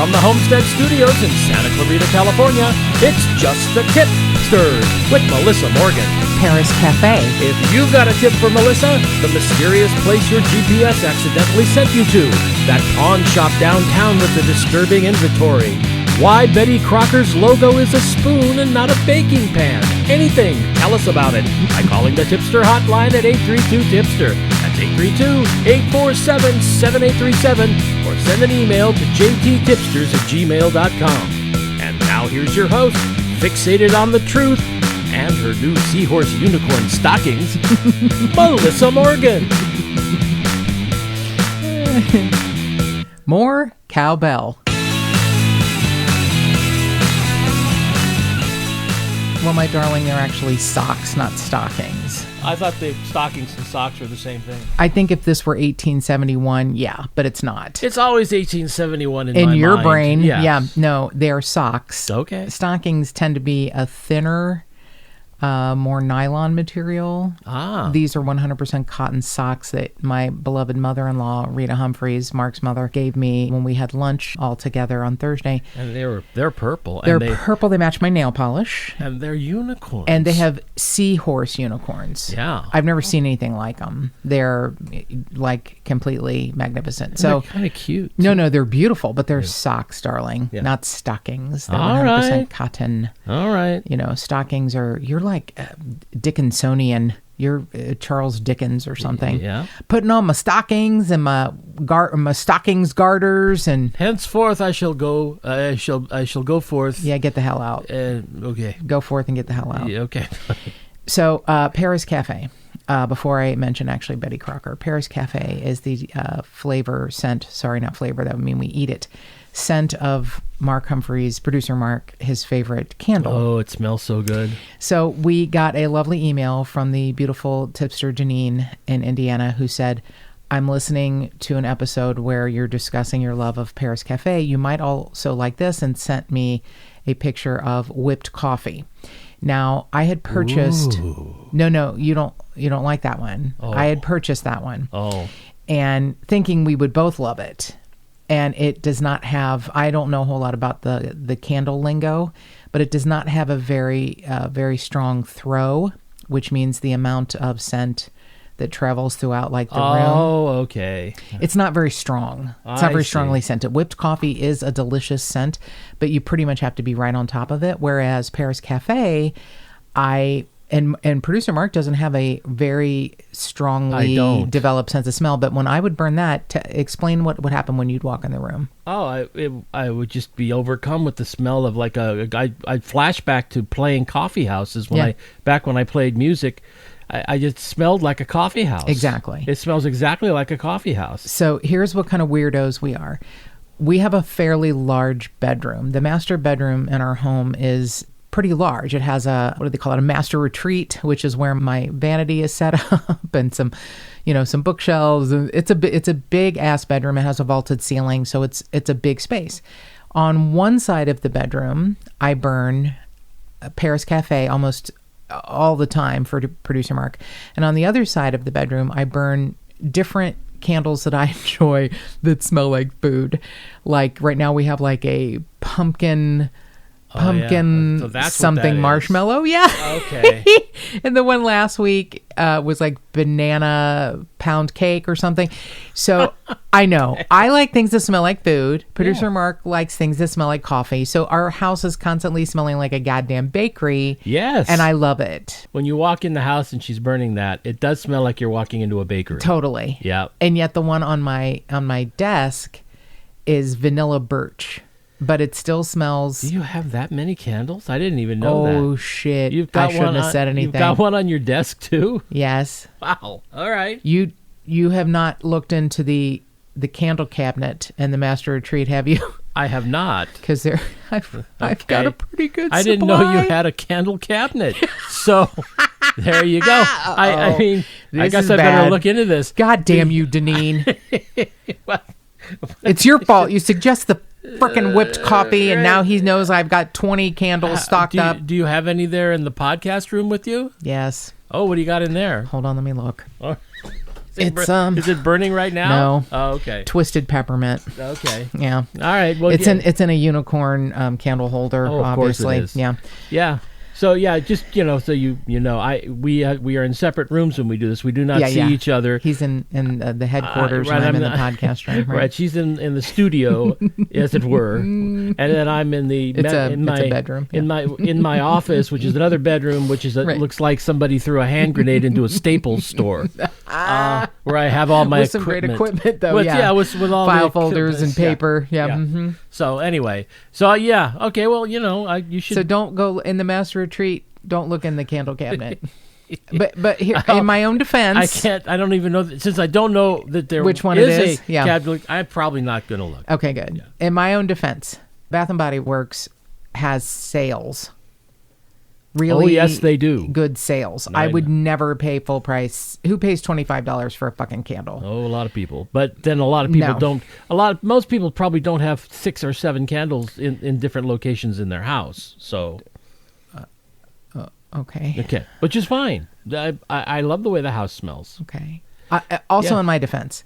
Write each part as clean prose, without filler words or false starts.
From the Homestead Studios in Santa Clarita, California, it's just the Tip-Sters with Melissa Morgan. Paris Cafe. If you've got a tip for Melissa, the mysterious place your GPS accidentally sent you to, that pawn shop downtown with the disturbing inventory, why Betty Crocker's logo is a spoon and not a baking pan, anything, tell us about it by calling the Tipster hotline at 832-TIPSTER. That's 832-847-7837, or send an email to jttipsters@gmail.com. And now here's your host, fixated on the truth and her new seahorse unicorn stockings, Melissa Morgan. More cowbell. Well, my darling, they're actually socks, not stockings. I thought the stockings and socks were the same thing. I think if this were 1871, yeah, but it's not. It's always 1871 in my mind. In your brain, yes. Yeah, no, they're socks. Okay. Stockings tend to be a thinner, more nylon material. These are 100% cotton socks that my beloved mother-in-law, Rita Humphreys, Mark's mother, gave me when we had lunch all together on Thursday. And they're purple. They're purple. They match my nail polish. And they're unicorns. And they have seahorse unicorns. Yeah. I've never seen anything like them. They're like completely magnificent. And so they're kind of cute. No, they're beautiful, but they're socks, darling, not stockings. They're 100% cotton. All right. You know, stockings are, you're like Dickinsonian. You're Charles Dickens or something. Yeah. Putting on my stockings and my stockings garters, and henceforth I shall go. I shall go forth. Yeah, get the hell out. Okay. Go forth and get the hell out. Yeah, okay. So Paris Cafe. Before I mention actually Betty Crocker, Paris Cafe is the flavor scent. Sorry, not flavor. That would mean we eat it. Scent of Mark Humphreys, producer Mark, his favorite candle. Oh, it smells so good. So we got a lovely email from the beautiful tipster Janine in Indiana who said, I'm listening to an episode where you're discussing your love of Paris Cafe. You might also like this, and sent me a picture of whipped coffee. Now, I had purchased... Ooh. No, you don't like that one. Oh. I had purchased that one. Oh. And thinking we would both love it. And it does not have, I don't know a whole lot about the candle lingo, but it does not have a very strong throw, which means the amount of scent that travels throughout like the room. Oh, okay. It's not very strong. It's not very strongly scented. Whipped coffee is a delicious scent, but you pretty much have to be right on top of it. Whereas Paris Cafe, and producer Mark doesn't have a very strongly developed sense of smell, but when I would burn that, explain what would happen when you'd walk in the room. Oh, I would just be overcome with the smell of like I'd flash back to playing coffee houses when I played music. I just smelled like a coffee house. Exactly. It smells exactly like a coffee house. So here's what kind of weirdos we are. We have a fairly large bedroom. The master bedroom in our home is pretty large. It has a master retreat, which is where my vanity is set up, and some bookshelves. It's a big ass bedroom. It has a vaulted ceiling, so it's a big space. On one side of the bedroom, I burn Paris Cafe almost all the time for producer Mark, and on the other side of the bedroom, I burn different candles that I enjoy that smell like food. Like right now, we have like a pumpkin so something marshmallow. Yeah. Okay. And the one last week was like banana pound cake or something. So I know I like things that smell like food. Producer Mark likes things that smell like coffee. So our house is constantly smelling like a goddamn bakery. Yes. And I love it. When you walk in the house and she's burning that, it does smell like you're walking into a bakery. Totally. Yeah. And yet the one on my desk is vanilla birch. But it still smells... Do you have that many candles? I didn't even know that. Oh, shit. I shouldn't have said anything. You've got one on your desk, too? Yes. Wow. All right. You have not looked into the candle cabinet and the master retreat, have you? I have not. Because I've got a pretty good supply. I didn't know you had a candle cabinet. So, there you go. I mean, I guess I better look into this. God damn you, Deneen. It's your fault. You suggest the frickin' whipped coffee, and now he knows I've got 20 candles stocked up. Do you have any there in the podcast room with you? Yes. Oh, what do you got in there? Hold on, let me look. Is it burning right now? No. Oh, okay. Twisted peppermint. Okay. Yeah. All right. Well, it's in a unicorn candle holder. Oh, of obviously. course it is. Yeah. Yeah. So just so we are in separate rooms when we do this. We do not see each other. He's in the headquarters, and I'm in the podcast room. Right. She's in the studio, as it were, and then I'm in the it's a bedroom. In my office, which is another bedroom, which is looks like somebody threw a hand grenade into a Staples store, where I have all my with some great equipment though. With all file the folders and paper. Yeah. Mm-hmm. So anyway, okay. Well, you should. So don't go in the master retreat. Don't look in the candle cabinet. but here, in my own defense, I don't even know since I don't know that there which one is it is. cabinet. I'm probably not going to look. Okay, good. Yeah. In my own defense, Bath and Body Works has sales. Really? Oh, yes, they do. Good sales. I would never pay full price. Who pays $25 for a fucking candle? Oh, a lot of people. But then a lot of people don't. Most people probably don't have 6 or 7 candles in different locations in their house. So. Okay. Which is fine. I love the way the house smells. Okay. Also, in my defense,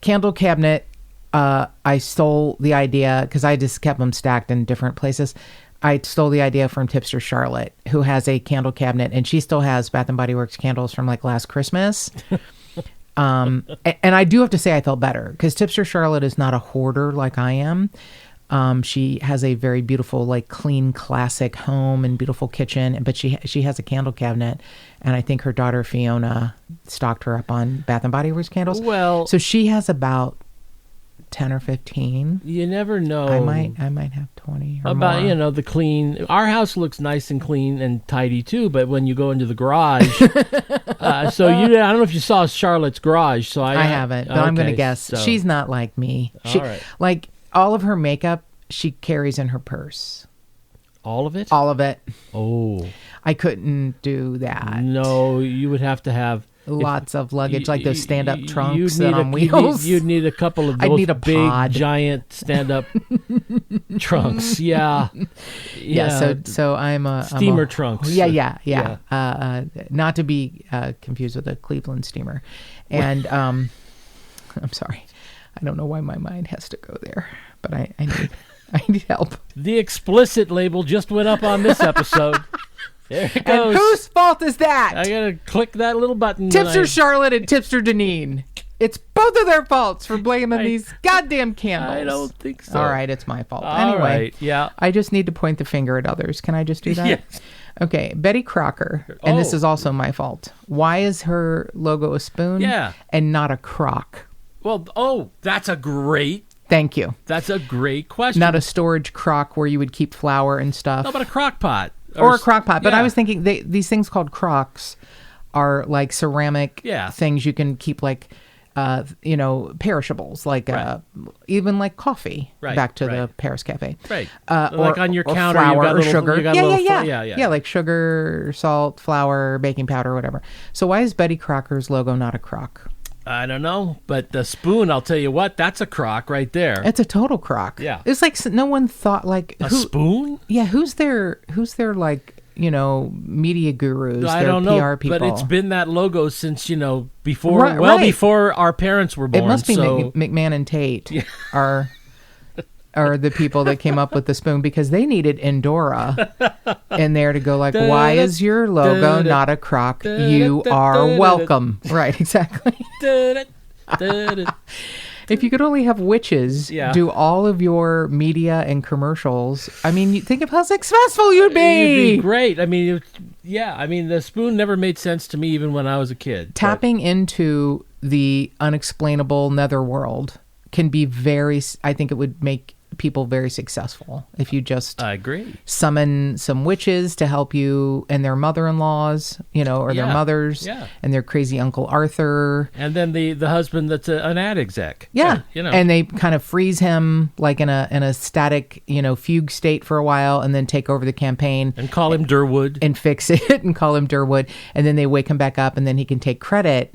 candle cabinet, I stole the idea because I just kept them stacked in different places. I stole the idea from Tipster Charlotte, who has a candle cabinet, and she still has Bath and Body Works candles from like last Christmas. And I do have to say I felt better because Tipster Charlotte is not a hoarder like I am. She has a very beautiful, like clean, classic home and beautiful kitchen, but she has a candle cabinet, and I think her daughter Fiona stocked her up on Bath and Body Works candles. Well, so she has about 10 or 15. You never know. I might have 20 or about more. The clean. Our house looks nice and clean and tidy too, but when you go into the garage, I don't know if you saw Charlotte's garage. So I haven't, but I'm going to guess she's not like me. She like. All of her makeup she carries in her purse. All of it? All of it. Oh. I couldn't do that. No, you would have to have lots of luggage, like those stand-up trunks that on wheels. You'd need a couple of those big, giant stand-up trunks. Yeah. So I'm a steamer trunks. Yeah. Not to be confused with a Cleveland steamer. And I'm sorry. I don't know why my mind has to go there, but I need help. The explicit label just went up on this episode. There it goes. And whose fault is that? I gotta click that little button. Tipster Charlotte and Tipster Deneen. It's both of their faults for blaming these goddamn candles. I don't think so. All right, it's my fault. All right, yeah. I just need to point the finger at others. Can I just do that? Yes. Okay, Betty Crocker, and this is also my fault. Why is her logo a spoon and not a crock? Well, that's a great... Thank you. That's a great question. Not a storage crock where you would keep flour and stuff. No, but a crock pot. Or a crock pot. But I was thinking these things called crocks are like ceramic things you can keep like, perishables, like even like coffee. Right. Back to the Paris Cafe. Right. Like on your counter, flour you got or sugar. Yeah, like sugar, salt, flour, baking powder, whatever. So why is Betty Crocker's logo not a crock? I don't know, but the spoon, I'll tell you what, that's a crock right there. It's a total crock. Yeah. It's like no one thought like... A spoon? Yeah, who's their like, media gurus, I their don't know, PR people? but it's been that logo since, before, before our parents were born. It must be McMahon and Tate are the people that came up with the spoon because they needed Endora in there to go like, why is your logo not a crock? You are welcome. Right, exactly. If you could only have witches do all of your media and commercials, I mean, think of how successful you'd be. You'd be great. I mean, the spoon never made sense to me even when I was a kid. Tapping into the unexplainable netherworld can be I think it would make people very successful if you just I agree. Summon some witches to help you and their mother-in-laws, or their mothers and their crazy Uncle Arthur. And then the husband that's an ad exec. Yeah. And they kind of freeze him like in a static, fugue state for a while and then take over the campaign. And call him Durwood. And fix it and call him Durwood. And then they wake him back up and then he can take credit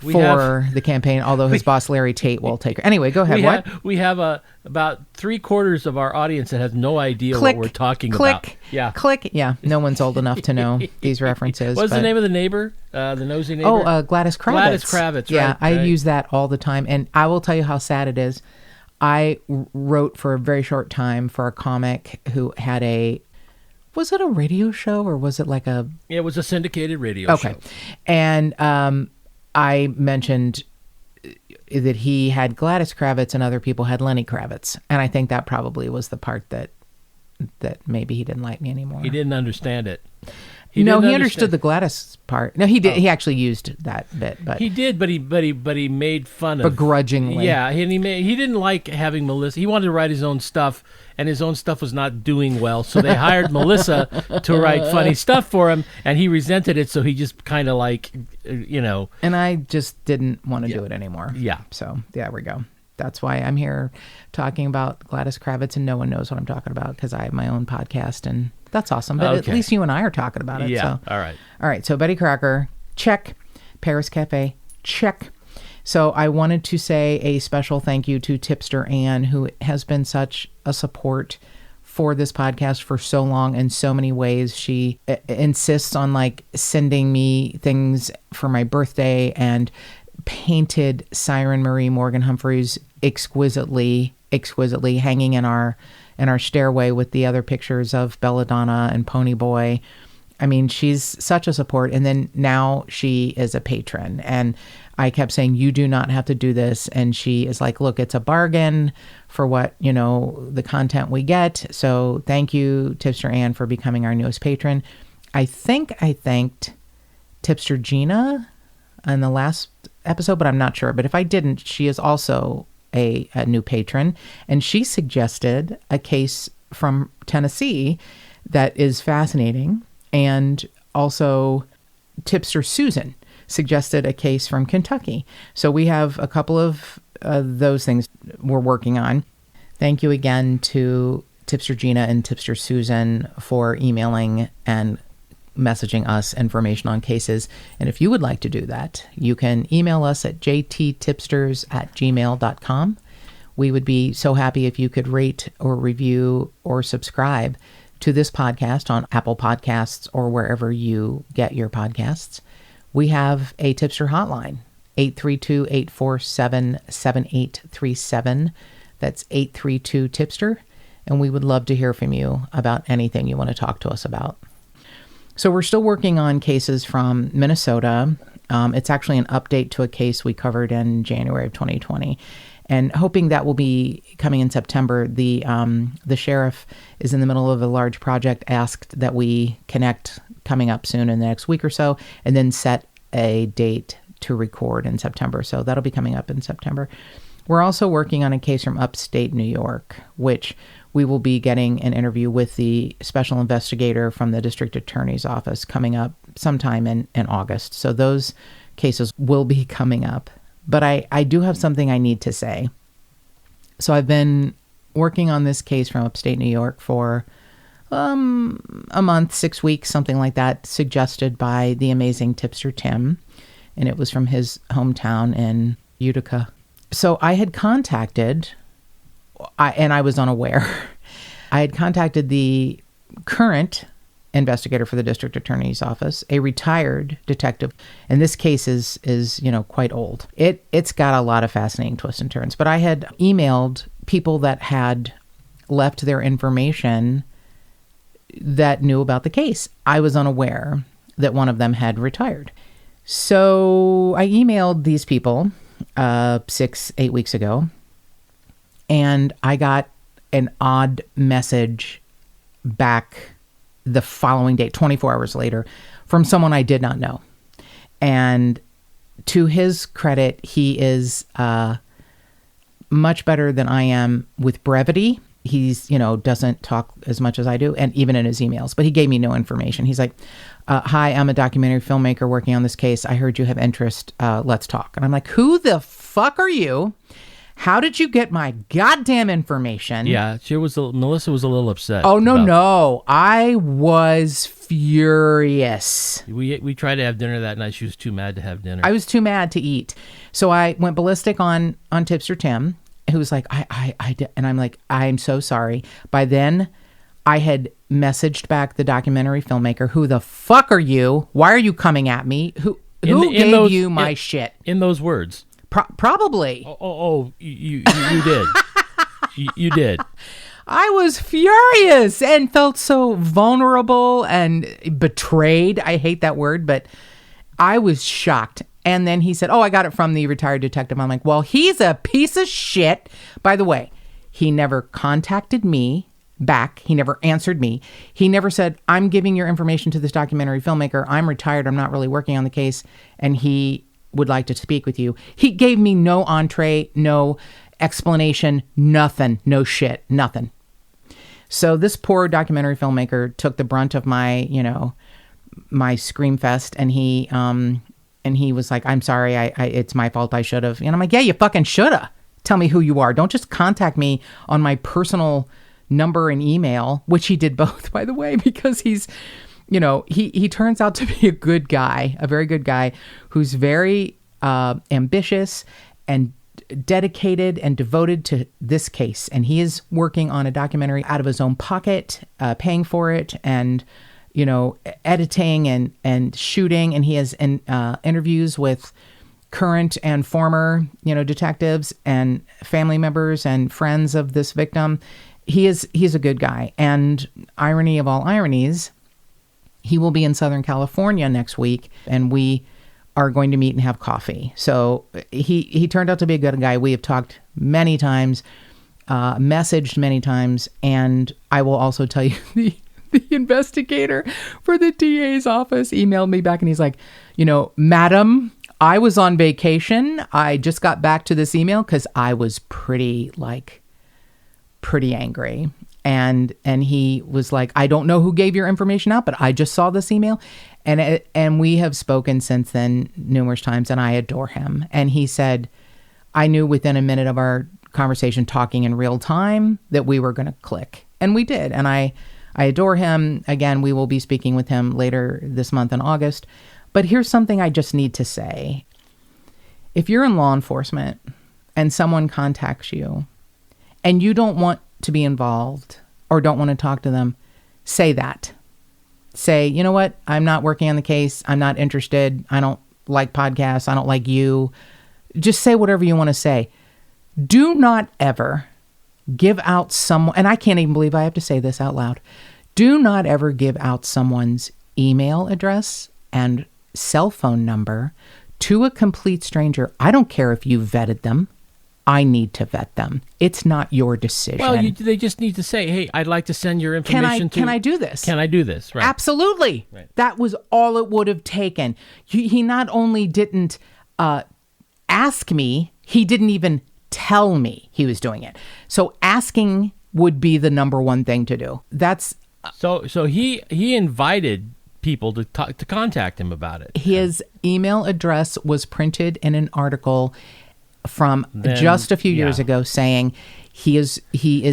the campaign, although his boss, Larry Tate, will take her. Anyway, go ahead. We have about 3/4 of our audience that has no idea what we're talking about. Yeah. Click. Yeah. No one's old enough to know these references. What's the name of the neighbor? The nosy neighbor? Oh, Gladys Kravitz. Gladys Kravitz, yeah, right. I use that all the time. And I will tell you how sad it is. I wrote for a very short time for a comic who had was it a radio show or was it like a... It was a syndicated radio show. Okay. And I mentioned that he had Gladys Kravitz and other people had Lenny Kravitz. And I think that probably was the part that maybe he didn't like me anymore. He didn't understand it. He understood the Gladys part. No, he did. Oh. He actually used that bit, but he did. But he made fun of begrudgingly. Yeah, and he didn't like having Melissa. He wanted to write his own stuff, and his own stuff was not doing well. So they hired Melissa to write funny stuff for him, and he resented it. So he just kind of And I just didn't want to do it anymore. Yeah. So there we go. That's why I'm here talking about Gladys Kravitz, and no one knows what I'm talking about because I have my own podcast, and that's awesome. But at least you and I are talking about it. Yeah. So. All right. All right. So Betty Crocker, check. Paris Cafe, check. So I wanted to say a special thank you to Tipster Ann, who has been such a support for this podcast for so long in so many ways. She insists on sending me things for my birthday and painted Siren Marie Morgan Humphreys exquisitely hanging in our stairway with the other pictures of Belladonna and Pony Boy. I mean, she's such a support. And then now she is a patron. And I kept saying, you do not have to do this. And she is like, look, it's a bargain for what, the content we get. So thank you, Tipster Ann, for becoming our newest patron. I think I thanked Tipster Gina in the last episode, but I'm not sure. But if I didn't, she is also a new patron. And she suggested a case from Tennessee that is fascinating. And also Tipster Susan suggested a case from Kentucky. So we have a couple of those things we're working on. Thank you again to Tipster Gina and Tipster Susan for emailing and messaging us information on cases. And if you would like to do that, you can email us at jttipsters@gmail.com. We would be so happy if you could rate or review or subscribe to this podcast on Apple Podcasts or wherever you get your podcasts. We have a Tipster hotline, 832-847-7837. That's 832-TIPSTER. And we would love to hear from you about anything you want to talk to us about. So we're still working on cases from Minnesota. It's actually an update to a case we covered in January of 2020. And hoping that will be coming in September. The sheriff is in the middle of a large project, asked that we connect coming up soon in the next week or so, and then set a date to record in September. So that'll be coming up in September. We're also working on a case from upstate New York, which we will be getting an interview with the special investigator from the district attorney's office coming up sometime in August. So those cases will be coming up. But I do have something I need to say. So I've been working on this case from upstate New York for a month, 6 weeks, something like that, suggested by the amazing Tipster Tim. And it was from his hometown in Utica. So I had contacted, and I was unaware, I had contacted the current investigator for the district attorney's office, a retired detective. And this case is quite old. It's got a lot of fascinating twists and turns. But I had emailed people that had left their information that knew about the case. I was unaware that one of them had retired. So I emailed these people 6-8 weeks ago, and I got an odd message back the following day, 24 hours later, from someone I did not know. And to his credit, he is much better than I am with brevity. He's, doesn't talk as much as I do, and even in his emails, but he gave me no information. He's like, hi, I'm a documentary filmmaker working on this case. I heard you have interest. Let's talk. And I'm like, who the fuck are you? How did you get my goddamn information? Yeah, Melissa was a little upset. Oh, no. I was furious. We tried to have dinner that night. She was too mad to have dinner. I was too mad to eat. So I went ballistic on Tipster Tim, who was like, I did. And I'm like, I'm so sorry. By then, I had messaged back the documentary filmmaker, who the fuck are you? Why are you coming at me? Who gave you my shit? In those words. Probably. You did. You did. I was furious and felt so vulnerable and betrayed. I hate that word, but I was shocked. And then he said, I got it from the retired detective. I'm like, well, he's a piece of shit. By the way, he never contacted me back. He never answered me. He never said, I'm giving your information to this documentary filmmaker. I'm retired. I'm not really working on the case. And he would like to speak with you. He gave me no entree, no explanation, nothing, no shit, nothing. So this poor documentary filmmaker took the brunt of my, my scream fest, and he was like, I'm sorry, it's my fault, I should have. And I'm like, yeah, you fucking shoulda. Tell me who you are. Don't just contact me on my personal number and email, which he did both, by the way, because he's, he turns out to be a good guy, a very good guy who's very ambitious and dedicated and devoted to this case. And he is working on a documentary out of his own pocket, paying for it and, editing and shooting. And he has interviews with current and former, detectives and family members and friends of this victim. He's a good guy. And irony of all ironies, he will be in Southern California next week, and we are going to meet and have coffee. So he turned out to be a good guy. We have talked many times, messaged many times, and I will also tell you the investigator for the DA's office emailed me back, and he's like, Madam, I was on vacation. I just got back to this email because I was pretty angry. And he was like, I don't know who gave your information out, but I just saw this email. And we have spoken since then numerous times, and I adore him. And he said, I knew within a minute of our conversation talking in real time that we were going to click. And we did. And I adore him. Again, we will be speaking with him later this month in August. But here's something I just need to say. If you're in law enforcement and someone contacts you and you don't want to be involved or don't want to talk to them, say that. Say, you know what? I'm not working on the case. I'm not interested. I don't like podcasts. I don't like you. Just say whatever you want to say. Do not ever give out someone, and I can't even believe I have to say this out loud. Do not ever give out someone's email address and cell phone number to a complete stranger. I don't care if you vetted them. I need to vet them. It's not your decision. Well, they just need to say, hey, I'd like to send your information Can I do this? Can I do this? Right. Absolutely. Right. That was all it would have taken. He not only didn't ask me, he didn't even tell me he was doing it. So asking would be the number one thing to do. That's so he invited people to contact him about it. His email address was printed in an article from just a few years ago saying he is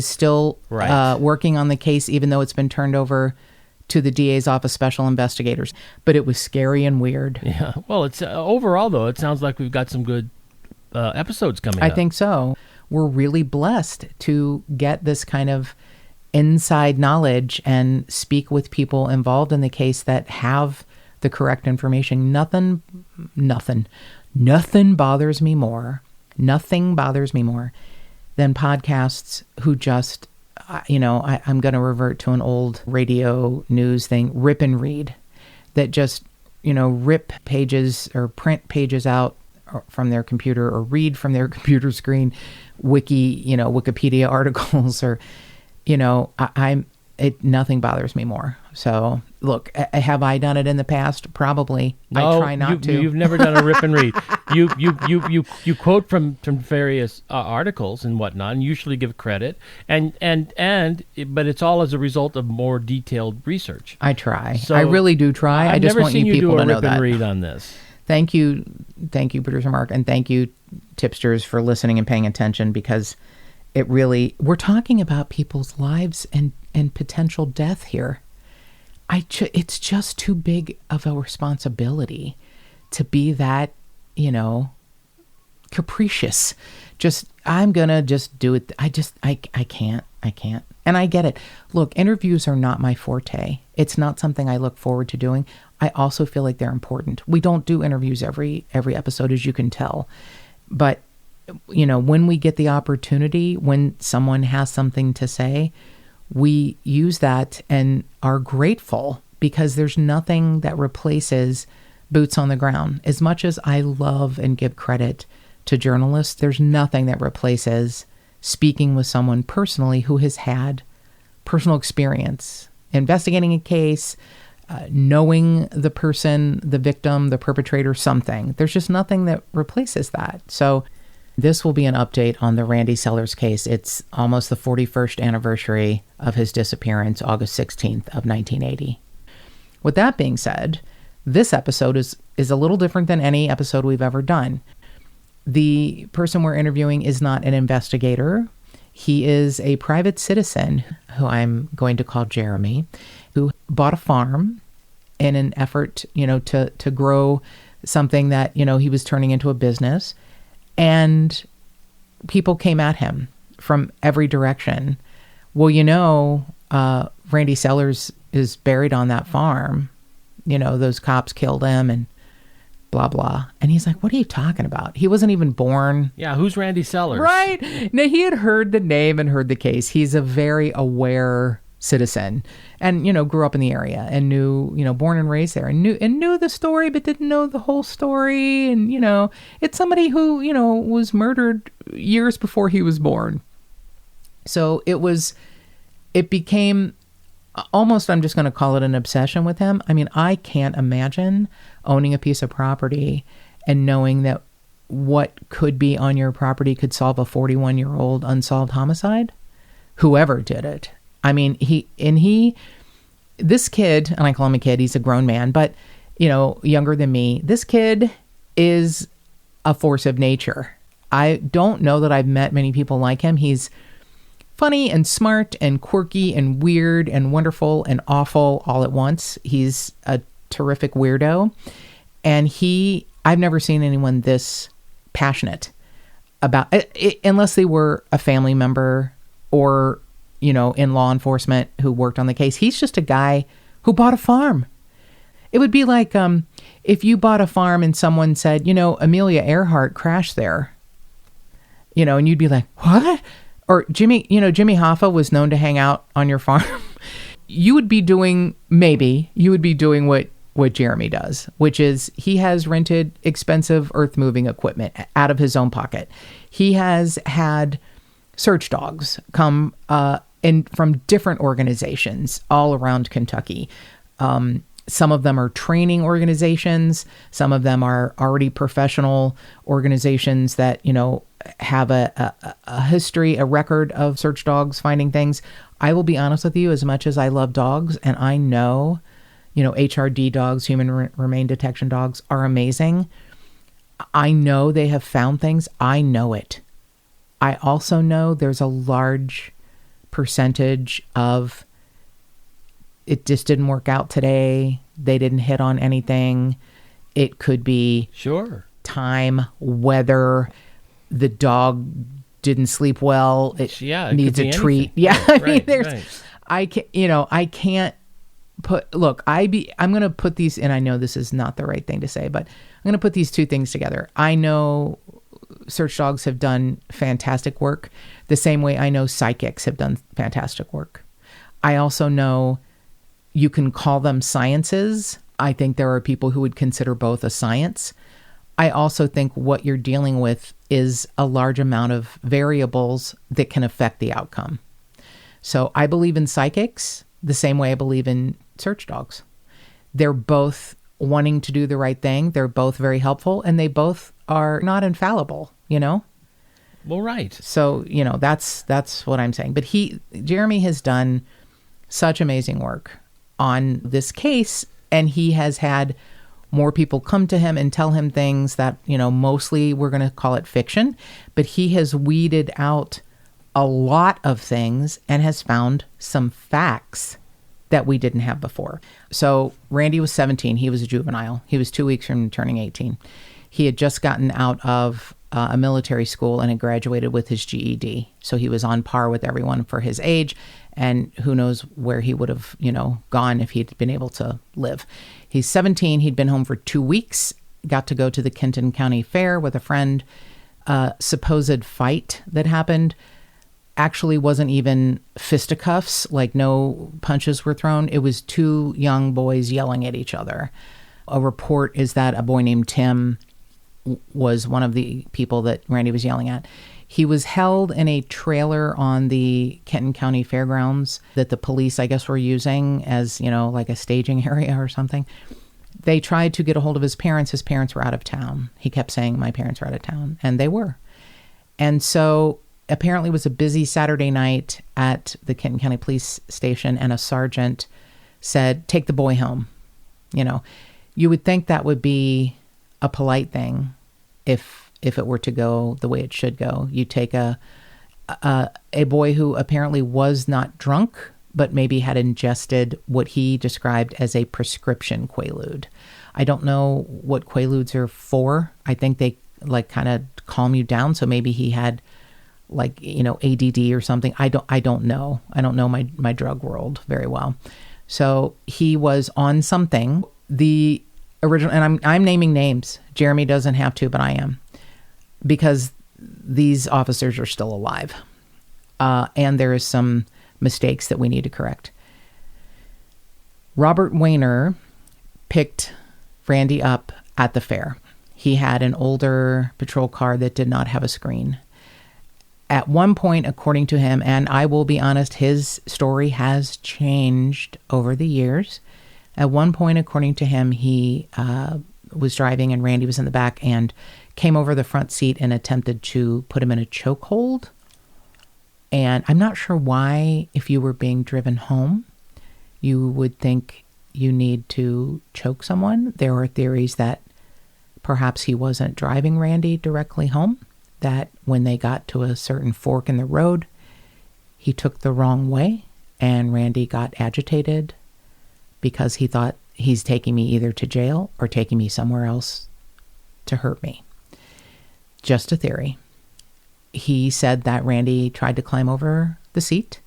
still working on the case, even though it's been turned over to the DA's office special investigators. But it was scary and weird. Yeah. Well, it's overall, though, it sounds like we've got some good episodes coming up. I think so. We're really blessed to get this kind of inside knowledge and speak with people involved in the case that have the correct information. Nothing bothers me more. Nothing bothers me more than podcasts who just, I'm going to revert to an old radio news thing, rip and read, that just, rip pages or print pages out from their computer or read from their computer screen, Wikipedia articles or, nothing bothers me more. So look, have I done it in the past? Probably. No, I try not to. You've never done a rip and read. You quote from various articles and whatnot, and usually give credit, but it's all as a result of more detailed research. I try. So I really do try. I just want you people to know that. I've never seen you do a rip and read on this. Thank you, producer Mark, and thank you, Tip-Sters, for listening and paying attention, because it really, we're talking about people's lives and potential death here. It's just too big of a responsibility to be that, capricious. I'm gonna just do it. I can't. And I get it. Look, interviews are not my forte. It's not something I look forward to doing. I also feel like they're important. We don't do interviews every episode, as you can tell. But, when we get the opportunity, when someone has something to say, we use that and are grateful, because there's nothing that replaces boots on the ground. As much as I love and give credit to journalists, there's nothing that replaces speaking with someone personally who has had personal experience investigating a case, knowing the person, the victim, the perpetrator, something. There's just nothing that replaces that. So this will be an update on the Randy Sellers case. It's almost the 41st anniversary of his disappearance, August 16th of 1980. With that being said, this episode is a little different than any episode we've ever done. The person we're interviewing is not an investigator. He is a private citizen, who I'm going to call Jeremy, who bought a farm in an effort, to grow something that, he was turning into a business. And people came at him from every direction. Well, Randy Sellers is buried on that farm. Those cops killed him and blah, blah. And he's like, what are you talking about? He wasn't even born. Yeah, who's Randy Sellers? Right. Now, he had heard the name and heard the case. He's a very aware citizen and, grew up in the area and knew, born and raised there and knew the story, but didn't know the whole story. And, it's somebody who, was murdered years before he was born. So it became almost, I'm just going to call it an obsession with him. I mean, I can't imagine owning a piece of property and knowing that what could be on your property could solve a 41-year-old unsolved homicide. Whoever did it. I mean, this kid, and I call him a kid, he's a grown man, but, younger than me, this kid is a force of nature. I don't know that I've met many people like him. He's funny and smart and quirky and weird and wonderful and awful all at once. He's a terrific weirdo. And I've never seen anyone this passionate about it, unless they were a family member or, in law enforcement who worked on the case. He's just a guy who bought a farm. It would be like if you bought a farm and someone said, Amelia Earhart crashed there, and you'd be like, what? Or Jimmy Hoffa was known to hang out on your farm. You would be doing what Jeremy does, which is he has rented expensive earth moving equipment out of his own pocket. He has had search dogs come from different organizations all around Kentucky. Some of them are training organizations. Some of them are already professional organizations that, have a history, a record of search dogs finding things. I will be honest with you, as much as I love dogs, and I know, HRD dogs, human remain detection dogs, are amazing. I know they have found things. I know it. I also know there's a large percentage of it just didn't work out today. They didn't hit on anything. It could be time, weather, the dog didn't sleep well. It needs a treat. Yeah. I can't put, look, I'm going to put these, and I know this is not the right thing to say, but I'm going to put these two things together. I know search dogs have done fantastic work the same way I know psychics have done fantastic work. I also know you can call them sciences. I think there are people who would consider both a science. I also think what you're dealing with is a large amount of variables that can affect the outcome. So I believe in psychics the same way I believe in search dogs. They're both wanting to do the right thing. They're both very helpful, and they both are not infallible, Well, right. So, that's what I'm saying. But Jeremy has done such amazing work on this case, and he has had more people come to him and tell him things that, mostly we're going to call it fiction, but he has weeded out a lot of things and has found some facts that we didn't have before. So Randy was 17. He was a juvenile. He was 2 weeks from turning 18. He had just gotten out of a military school and had graduated with his GED. So he was on par with everyone for his age, and who knows where he would have, gone if he'd been able to live. He's 17. He'd been home for 2 weeks, got to go to the Kenton County Fair with a friend. Supposed fight that happened actually wasn't even fisticuffs, like no punches were thrown. It was two young boys yelling at each other. A report is that a boy named Tim was one of the people that Randy was yelling at. He was held in a trailer on the Kenton County Fairgrounds that the police, I guess, were using as, like a staging area or something. They tried to get a hold of his parents. His parents were out of town. He kept saying, my parents are out of town, and they were. And so apparently it was a busy Saturday night at the Kenton County Police Station, and a sergeant said, take the boy home. You would think that would be a polite thing if it were to go the way it should go. You take a boy who apparently was not drunk, but maybe had ingested what he described as a prescription Quaalude. I don't know what Quaaludes are for. I think they kind of calm you down. So maybe he had ADD or something. I don't know. I don't know my drug world very well. So he was on something. The original, and I'm naming names. Jeremy doesn't have to, but I am, because these officers are still alive. And there is some mistakes that we need to correct. Robert Weiner picked Randy up at the fair. He had an older patrol car that did not have a screen. At one point, according to him, and I will be honest, his story has changed over the years. At one point, according to him, he was driving and Randy was in the back and came over the front seat and attempted to put him in a chokehold. And I'm not sure why, if you were being driven home, you would think you need to choke someone. There are theories that perhaps he wasn't driving Randy directly home, that when they got to a certain fork in the road, he took the wrong way and Randy got agitated because he thought, he's taking me either to jail or taking me somewhere else to hurt me. Just a theory. He said that Randy tried to climb over the seat,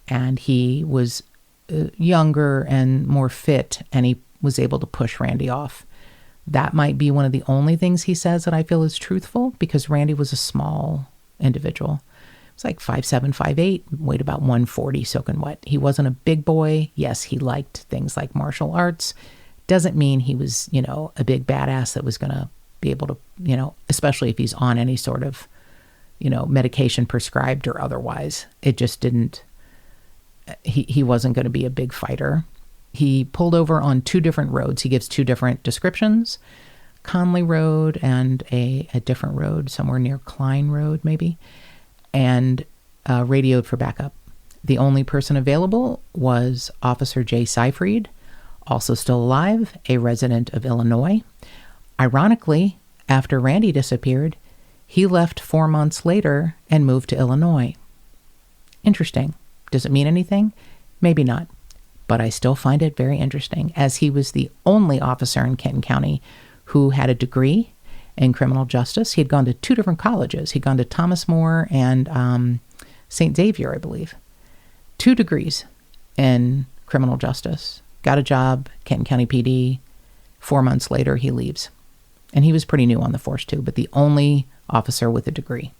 and he was younger and more fit, and he was able to push Randy off. That might be one of the only things he says that I feel is truthful, because Randy was a small individual. It was like 5'7", 5'8", weighed about 140 soaking wet. He wasn't a big boy. Yes, he liked things like martial arts. Doesn't mean he was, a big badass that was going to be able to, especially if he's on any sort of, medication prescribed or otherwise. It just didn't, he wasn't going to be a big fighter. He pulled over on 2 different roads. He gives 2 different descriptions, Conley Road and a different road somewhere near Klein Road, maybe, and radioed for backup. The only person available was Officer Jay Seyfried, also still alive, a resident of Illinois. Ironically, after Randy disappeared, he left 4 months later and moved to Illinois. Interesting. Does it mean anything? Maybe not. But I still find it very interesting, as he was the only officer in Kenton County who had a degree in criminal justice. He had gone to 2 different colleges. He'd gone to Thomas More and St. Xavier, I believe. 2 degrees in criminal justice. Got a job, Kenton County PD. 4 months later, he leaves. And he was pretty new on the force too, but the only officer with a degree.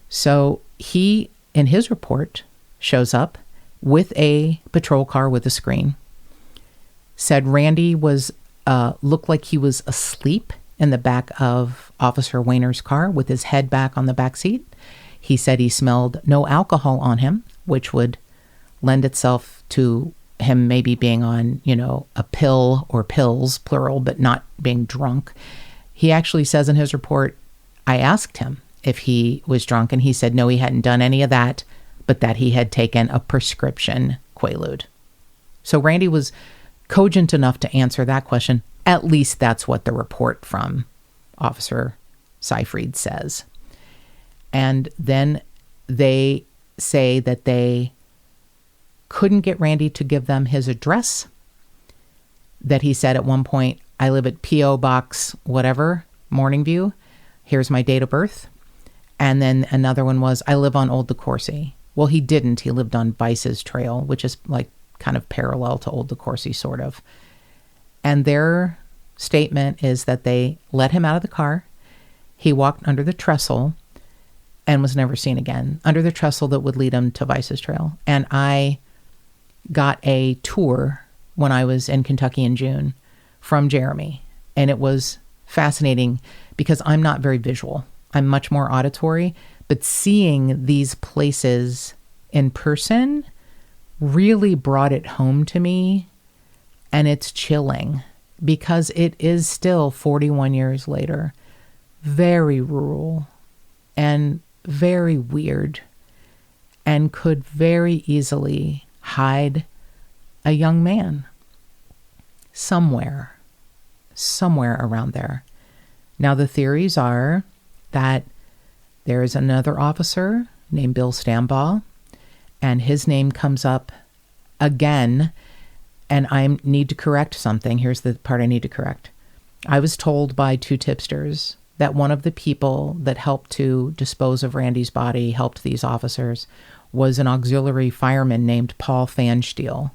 So he, in his report, shows up with a patrol car with a screen. Said Randy was looked like he was asleep in the back of Officer Weiner's car with his head back on the back seat. He said he smelled no alcohol on him, which would lend itself to him maybe being on, a pill or pills, plural, but not being drunk. He actually says in his report, I asked him if he was drunk, and he said no, he hadn't done any of that, but that he had taken a prescription Quaalude. So Randy was cogent enough to answer that question At least that's what the report from Officer Seyfried says. And then they say that they couldn't get Randy to give them his address, that he said at one point, I live at P.O. Box whatever, Morningview. Here's my date of birth. And then another one was, I live on Old DeCourcy. Well, he didn't. He lived on Vice's Trail, which is like kind of parallel to Old DeCourcy, sort of. And their statement is that they let him out of the car. He walked under the trestle and was never seen again, under the trestle that would lead him to Vice's Trail. And I got a tour when I was in Kentucky in June from Jeremy. And it was fascinating because I'm not very visual. I'm much more auditory, but seeing these places in person really brought it home to me. And it's chilling because it is still 41 years later, very rural and very weird, and could very easily hide a young man somewhere around there. Now, the theories are that there is another officer named Bill Stambaugh, and his name comes up again. And I need to correct something. Here's the part I need to correct. I was told by 2 tipsters that one of the people that helped to dispose of Randy's body, helped these officers, was an auxiliary fireman named Paul Fansteel.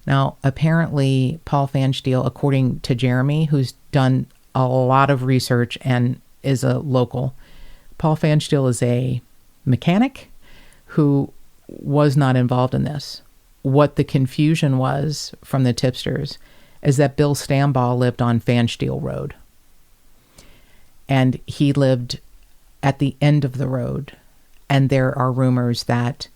Now, apparently, Paul Fansteel, according to Jeremy, who's done a lot of research and is a local, Paul Fansteel is a mechanic who was not involved in this. What the confusion was from the tipsters is that Bill Stambaugh lived on Fansteel Road. And he lived at the end of the road. And there are rumors that,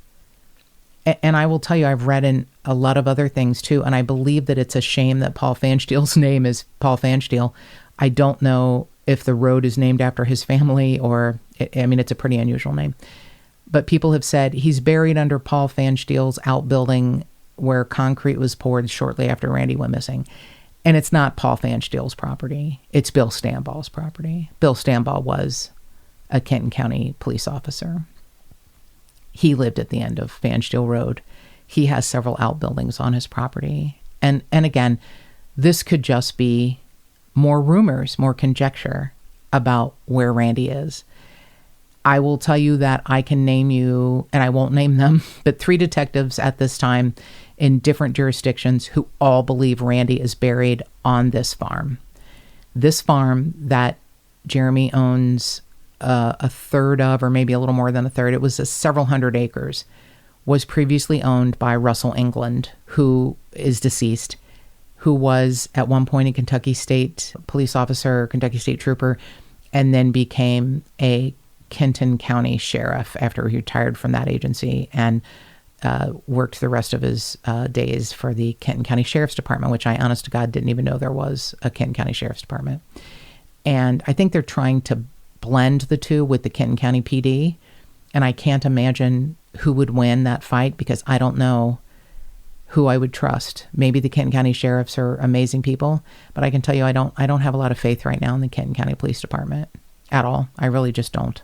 and I will tell you, I've read in a lot of other things too, and I believe that it's a shame that Paul Fansteel's name is Paul Fansteel. I don't know if the road is named after his family or, I mean, it's a pretty unusual name. But people have said he's buried under Paul Fansteel's outbuilding where concrete was poured shortly after Randy went missing. And it's not Paul Fansteel's property. It's Bill Stambaugh's property. Bill Stambaugh was a Kenton County police officer. He lived at the end of Fansteel Road. He has several outbuildings on his property. And again, this could just be more rumors, more conjecture about where Randy is. I will tell you that I can name you, and I won't name them, but 3 detectives at this time in different jurisdictions who all believe Randy is buried on this farm. This farm that Jeremy owns a third of, or maybe a little more than a third, it was several hundred acres, was previously owned by Russell England, who is deceased, who was at one point a Kentucky State police officer, Kentucky State trooper, and then became a Kenton County sheriff after he retired from that agency, and worked the rest of his days for the Kenton County Sheriff's Department, which I, honest to God, didn't even know there was a Kenton County Sheriff's Department. And I think they're trying to blend the two with the Kenton County PD, and I can't imagine who would win that fight because I don't know who I would trust. Maybe the Kenton County Sheriffs are amazing people, but I can tell you I don't have a lot of faith right now in the Kenton County Police Department at all. I really just don't.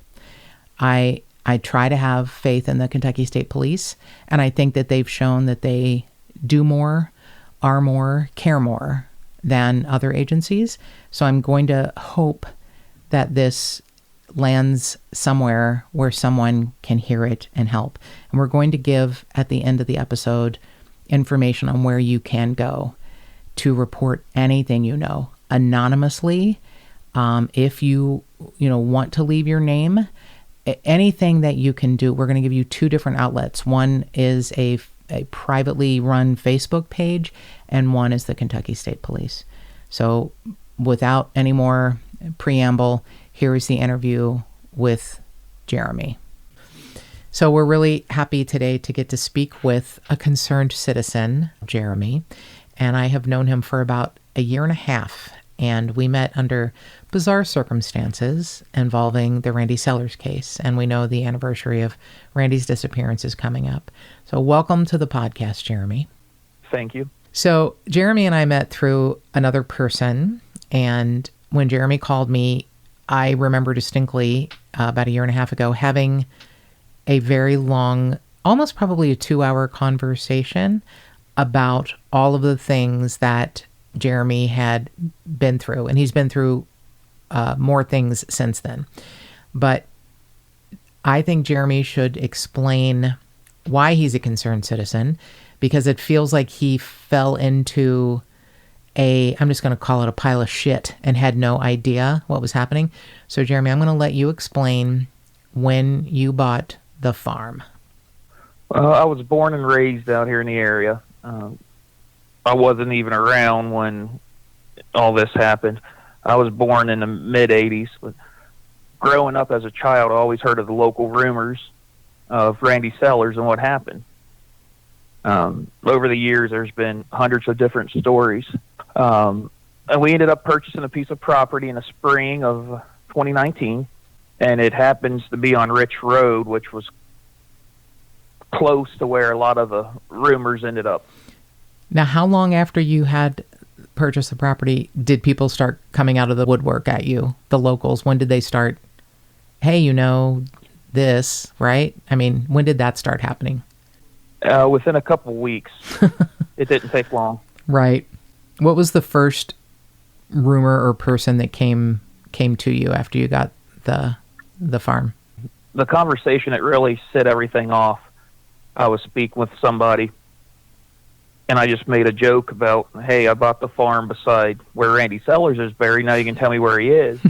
I try to have faith in the Kentucky State Police, and I think that they've shown that they do more, are more, care more than other agencies. So I'm going to hope that this lands somewhere where someone can hear it and help. And we're going to give, at the end of the episode, information on where you can go to report anything you know anonymously. If you want to leave your name, anything that you can do, we're going to give you 2 different outlets. One is a privately run Facebook page, and one is the Kentucky State Police. So without any more preamble, here is the interview with Jeremy. So we're really happy today to get to speak with a concerned citizen, Jeremy, and I have known him for about a year and a half, and we met under bizarre circumstances involving the Randy Sellers case, and we know the anniversary of Randy's disappearance is coming up. So welcome to the podcast, Jeremy. Thank you. So Jeremy and I met through another person, And when Jeremy called me, I remember distinctly about a year and a half ago having a very long, almost probably a 2-hour conversation about all of the things that Jeremy had been through. And he's been through more things since then. But I think Jeremy should explain why he's a concerned citizen, because it feels like he fell into I'm just going to call it a pile of shit and had no idea what was happening. So Jeremy, I'm going to let you explain when you bought the farm. Well, I was born and raised out here in the area. I wasn't even around when all this happened. I was born in the mid-'80s, but growing up as a child, I always heard of the local rumors of Randy Sellers and what happened. Over the years, there's been hundreds of different stories. And we ended up purchasing a piece of property in the spring of 2019, and it happens to be on Rich Road, which was close to where a lot of the rumors ended up. Now, how long after you had purchased the property did people start coming out of the woodwork at you, the locals? When did they start, hey, you know, this, right? I mean, when did that start happening? Within a couple weeks. It didn't take long. Right. What was the first rumor or person that came to you after you got the farm? The conversation that really set everything off, I was speaking with somebody, and I just made a joke about, hey, I bought the farm beside where Randy Sellers is buried. Now you can tell me where he is.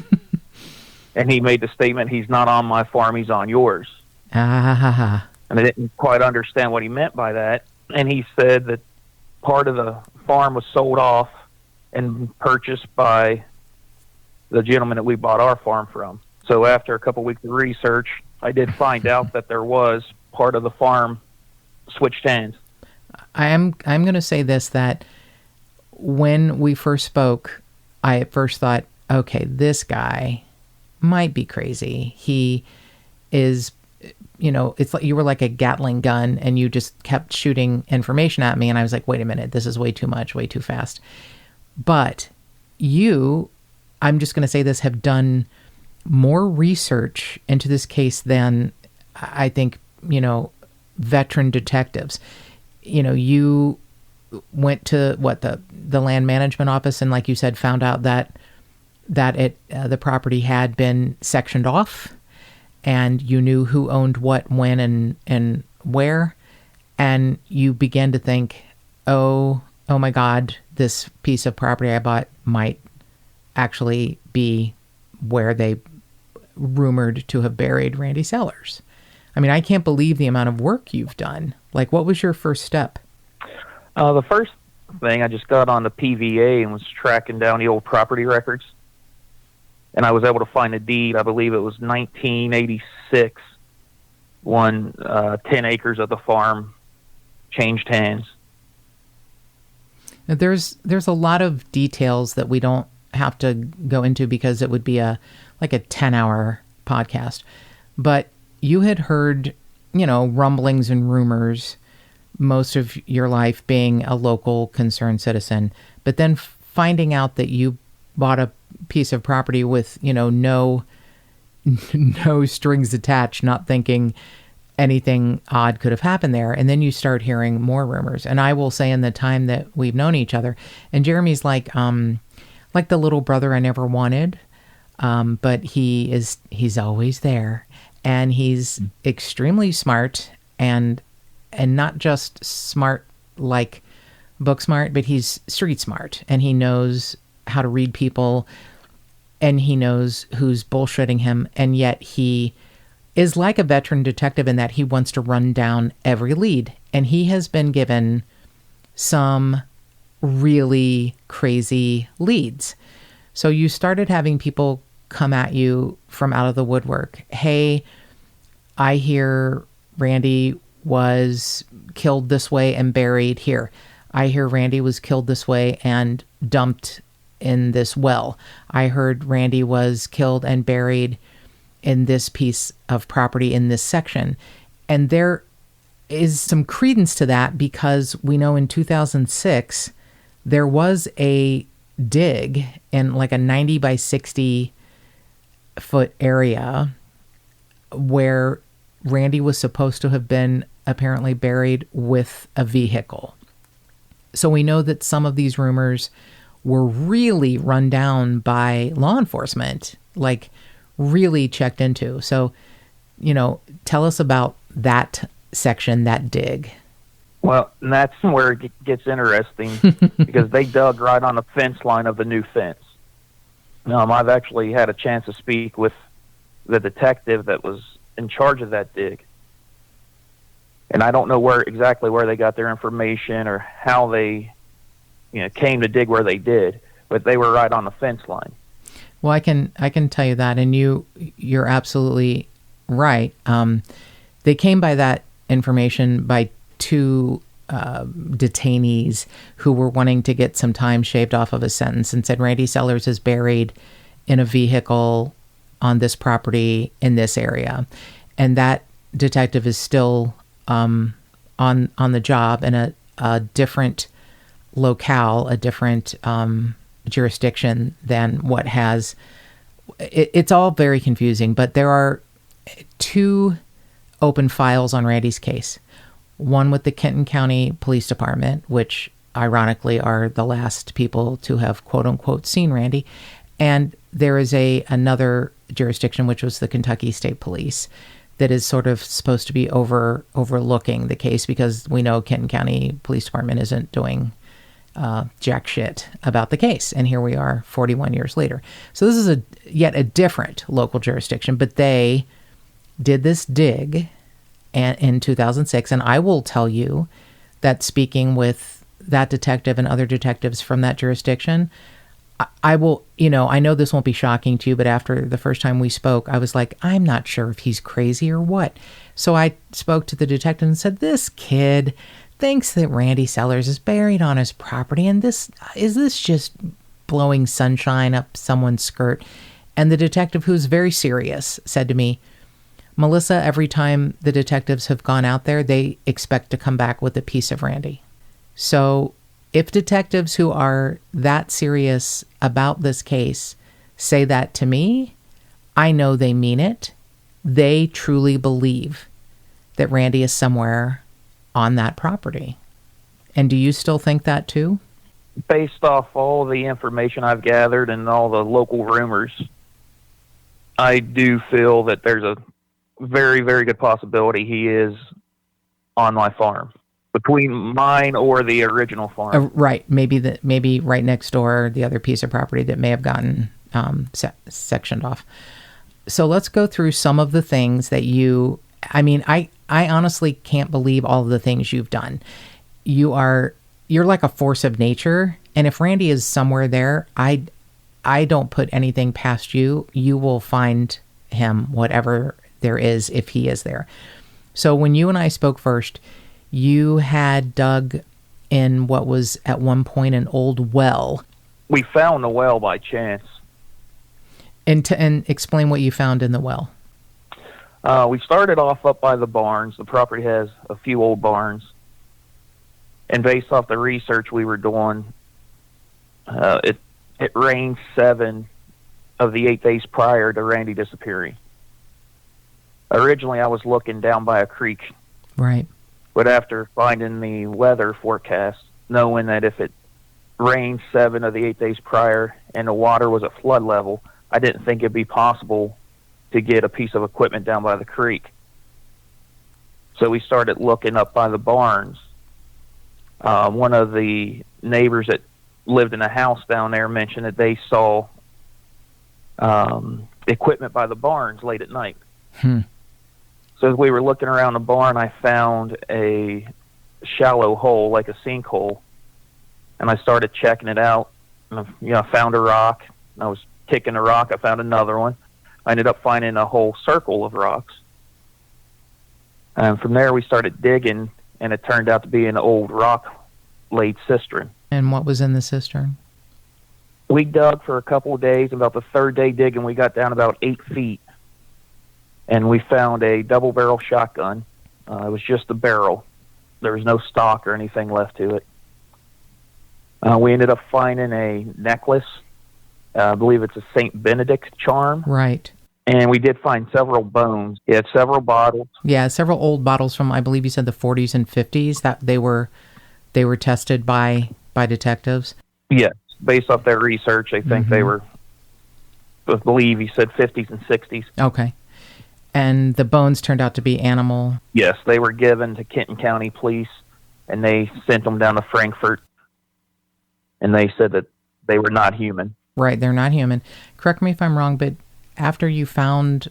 And he made the statement, he's not on my farm, he's on yours. Ah. And I didn't quite understand what he meant by that. And he said that part of the farm was sold off and purchased by the gentleman that we bought our farm from. So after a couple weeks of research, I did find out that there was part of the farm switched hands. I'm going to say this, that when we first spoke, I at first thought, okay, this guy might be crazy. He is, you know, it's like you were like a Gatling gun and you just kept shooting information at me. And I was like, wait a minute, this is way too much, way too fast. But you, I'm just going to say this, have done more research into this case than I think, you know, veteran detectives. You know, you went to the land management office and, like you said, found out that the property had been sectioned off, and you knew who owned what, when, and where, and you began to think, oh my God, this piece of property I bought might actually be where they rumored to have buried Randy Sellers. I mean, I can't believe the amount of work you've done. Like, what was your first step? The first thing, I just got on the PVA and was tracking down the old property records. And I was able to find a deed, I believe it was 1986, when 10 acres of the farm changed hands. Now, there's a lot of details that we don't have to go into because it would be like a 10-hour podcast. But you had heard, you know, rumblings and rumors most of your life being a local concerned citizen, but then finding out that you bought a piece of property with, you know, no strings attached, not thinking anything odd could have happened there. And then you start hearing more rumors. And I will say, in the time that we've known each other, and Jeremy's like the little brother I never wanted, but he's always there. And he's extremely smart, and not just smart like book smart, but he's street smart, and he knows how to read people, and he knows who's bullshitting him, and yet he is like a veteran detective in that he wants to run down every lead, and he has been given some really crazy leads. So you started having people come at you from out of the woodwork. Hey, I hear Randy was killed this way and buried here. I hear Randy was killed this way and dumped in this well. I heard Randy was killed and buried in this piece of property in this section. And there is some credence to that, because we know in 2006 there was a dig in like a 90 by 60 foot area where Randy was supposed to have been apparently buried with a vehicle. So we know that some of these rumors were really run down by law enforcement, like really checked into. So, tell us about that section, that dig. Well, and that's where it gets interesting because they dug right on the fence line of the new fence. I've actually had a chance to speak with the detective that was in charge of that dig. And I don't know exactly where they got their information or how they came to dig where they did, but they were right on the fence line. Well, I can tell you that, and you're absolutely right. They came by that information by two detainees who were wanting to get some time shaved off of a sentence and said Randy Sellers is buried in a vehicle on this property in this area. And that detective is still on the job in a different locale, a different jurisdiction than what has... It's all very confusing, but there are two open files on Randy's case. One with the Kenton County Police Department, which ironically are the last people to have quote unquote seen Randy. And there is another jurisdiction, which was the Kentucky State Police, that is sort of supposed to be overlooking the case because we know Kenton County Police Department isn't doing jack shit about the case. And here we are 41 years later. So this is yet a different local jurisdiction, but they did this dig in 2006. And I will tell you that speaking with that detective and other detectives from that jurisdiction, I will, I know this won't be shocking to you, but after the first time we spoke, I was like, I'm not sure if he's crazy or what. So I spoke to the detective and said, this kid thinks that Randy Sellers is buried on his property. And is this just blowing sunshine up someone's skirt? And the detective, who's very serious, said to me, Melissa, every time the detectives have gone out there, they expect to come back with a piece of Randy. So if detectives who are that serious about this case say that to me, I know they mean it. They truly believe that Randy is somewhere on that property. And do you still think that too? Based off all the information I've gathered and all the local rumors, I do feel that there's a very, very good possibility he is on my farm, between mine or the original farm. Right. Maybe right next door, the other piece of property that may have gotten sectioned off. So let's go through some of the things that I honestly can't believe all of the things you've done. You're like a force of nature. And if Randy is somewhere there, I don't put anything past you. You will find him, whatever there is, if he is there. So when you and I spoke first, you had dug in what was at one point an old well. We found the well by chance. And explain what you found in the well. We started off up by the barns. The property has a few old barns. And based off the research we were doing, it rained 7 of the 8 days prior to Randy disappearing. Originally, I was looking down by a creek. Right. But after finding the weather forecast, knowing that if it rained 7 of the 8 days prior and the water was at flood level, I didn't think it'd be possible to get a piece of equipment down by the creek. So we started looking up by the barns. One of the neighbors that lived in a house down there mentioned that they saw equipment by the barns late at night. So as we were looking around the barn, I found a shallow hole, like a sinkhole, and I started checking it out. And, I found a rock. I was kicking a rock. I found another one. I ended up finding a whole circle of rocks. And from there, we started digging, and it turned out to be an old rock-laid cistern. And what was in the cistern? We dug for a couple of days. About the third day digging, we got down about 8 feet. And we found a double-barrel shotgun. It was just the barrel. There was no stock or anything left to it. We ended up finding a necklace. I believe it's a Saint Benedict charm. Right. And we did find several bones. He had several bottles. Yeah, several old bottles from, I believe you said, the 40s and 50s that they were tested by detectives. Yes, based off their research, I think they were, I believe he said 50s and 60s. Okay. And the bones turned out to be animal. Yes, they were given to Kenton County Police, and they sent them down to Frankfurt, and they said that they were not human. Right, they're not human. Correct me if I'm wrong, but after you found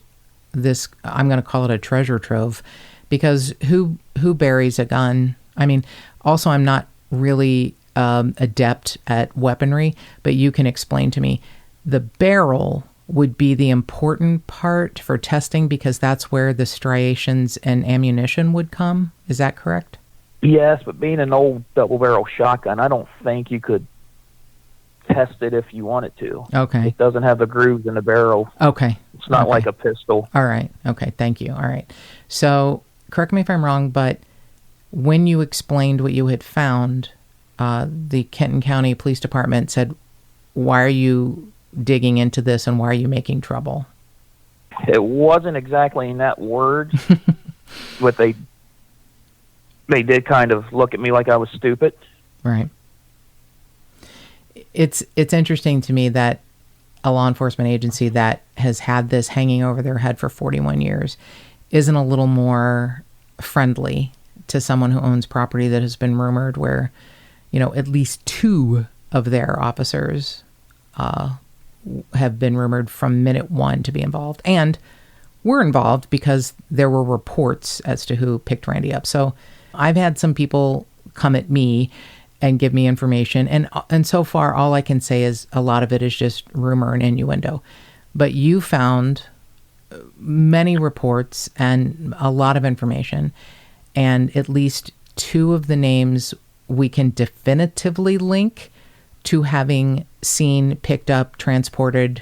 this, I'm going to call it a treasure trove, because who buries a gun? I mean, also I'm not really adept at weaponry, but you can explain to me. The barrel would be the important part for testing because that's where the striations and ammunition would come. Is that correct? Yes, but being an old double-barrel shotgun, I don't think you could test it if you wanted to. Okay. It doesn't have the grooves in the barrel. Okay. It's not like a pistol. All right. Okay. Thank you. All right. So, correct me if I'm wrong, but when you explained what you had found, the Kenton County Police Department said, "Why are you digging into this and why are you making trouble?" It wasn't exactly in that word, but they did kind of look at me like I was stupid. Right. It's interesting to me that a law enforcement agency that has had this hanging over their head for 41 years isn't a little more friendly to someone who owns property that has been rumored where, at least 2 of their officers have been rumored from minute 1 to be involved. And were involved because there were reports as to who picked Randy up. So I've had some people come at me and give me information. And so far, all I can say is a lot of it is just rumor and innuendo. But you found many reports and a lot of information. And at least 2 of the names we can definitively link to having seen, picked up, transported,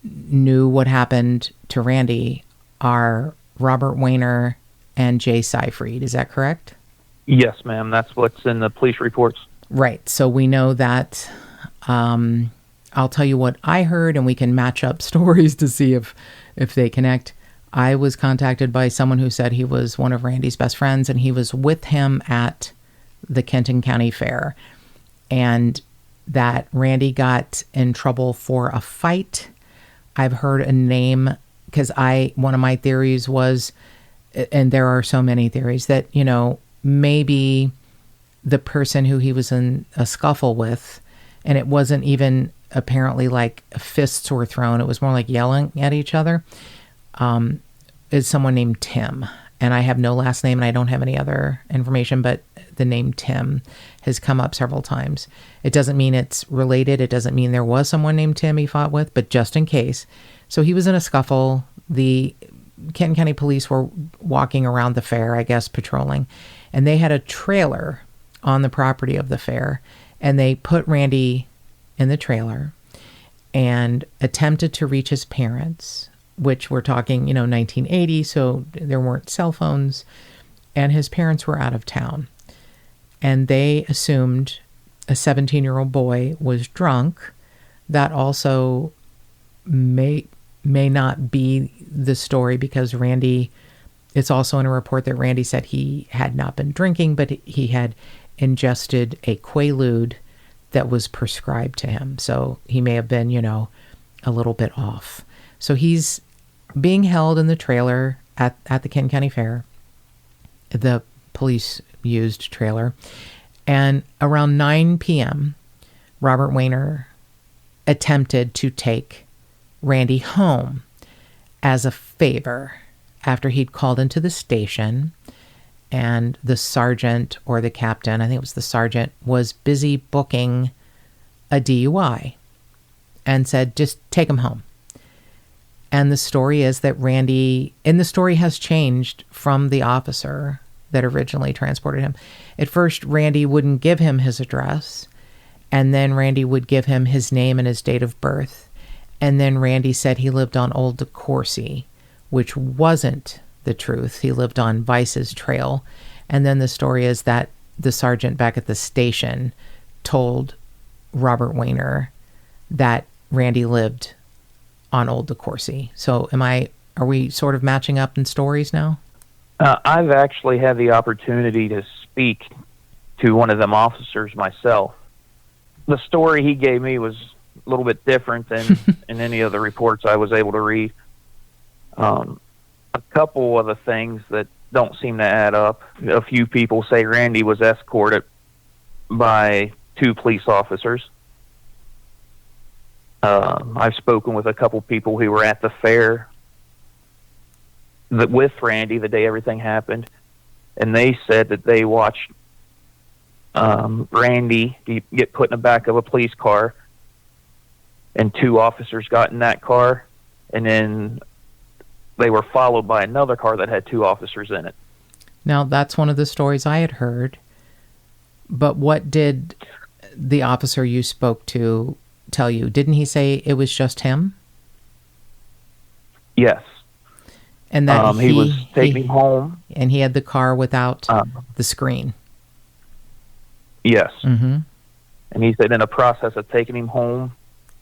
knew what happened to Randy are Robert Weiner and Jay Seyfried. Is that correct? Yes, ma'am. That's what's in the police reports. Right. So we know that. I'll tell you what I heard, and we can match up stories to see if they connect. I was contacted by someone who said he was one of Randy's best friends, and he was with him at the Kenton County Fair, and that Randy got in trouble for a fight. I've heard a name because one of my theories was, and there are so many theories, that, maybe the person who he was in a scuffle with, and it wasn't even apparently like fists were thrown, it was more like yelling at each other, is someone named Tim. And I have no last name and I don't have any other information, but the name Tim has come up several times. It doesn't mean it's related. It doesn't mean there was someone named Tim he fought with, but just in case. So he was in a scuffle. The Kenton County Police were walking around the fair, I guess, patrolling, and they had a trailer on the property of the fair, and they put Randy in the trailer and attempted to reach his parents, which we're talking, 1980, so there weren't cell phones, and his parents were out of town. And they assumed a 17-year-old boy was drunk. That also may not be the story because Randy, it's also in a report that Randy said he had not been drinking, but he had ingested a Quaalude that was prescribed to him. So he may have been, a little bit off. So he's being held in the trailer at the Kenton County Fair, the police used trailer. And around 9 p.m., Robert Weiner attempted to take Randy home as a favor after he'd called into the station, and the sergeant or the captain, I think it was the sergeant, was busy booking a DUI and said, just take him home. And the story is that Randy, and the story has changed from the officer that originally transported him. At first, Randy wouldn't give him his address, and then Randy would give him his name and his date of birth. And then Randy said he lived on Old DeCourcy, which wasn't the truth. He lived on Vice's Trail. And then the story is that the sergeant back at the station told Robert Wayner that Randy lived on Old DeCourcy. So are we sort of matching up in stories now? I've actually had the opportunity to speak to one of them officers myself. The story he gave me was a little bit different than in any of the reports I was able to read. A couple of the things that don't seem to add up. A few people say Randy was escorted by 2 police officers. I've spoken with a couple people who were at the fair with Randy the day everything happened, and they said that they watched Randy get put in the back of a police car, and 2 officers got in that car, and then they were followed by another car that had 2 officers in it. Now, that's one of the stories I had heard, but what did the officer you spoke to tell you? Didn't he say it was just him? Yes. And that he was taking home. And he had the car without the screen. Yes. Mm-hmm. And he said in the process of taking him home,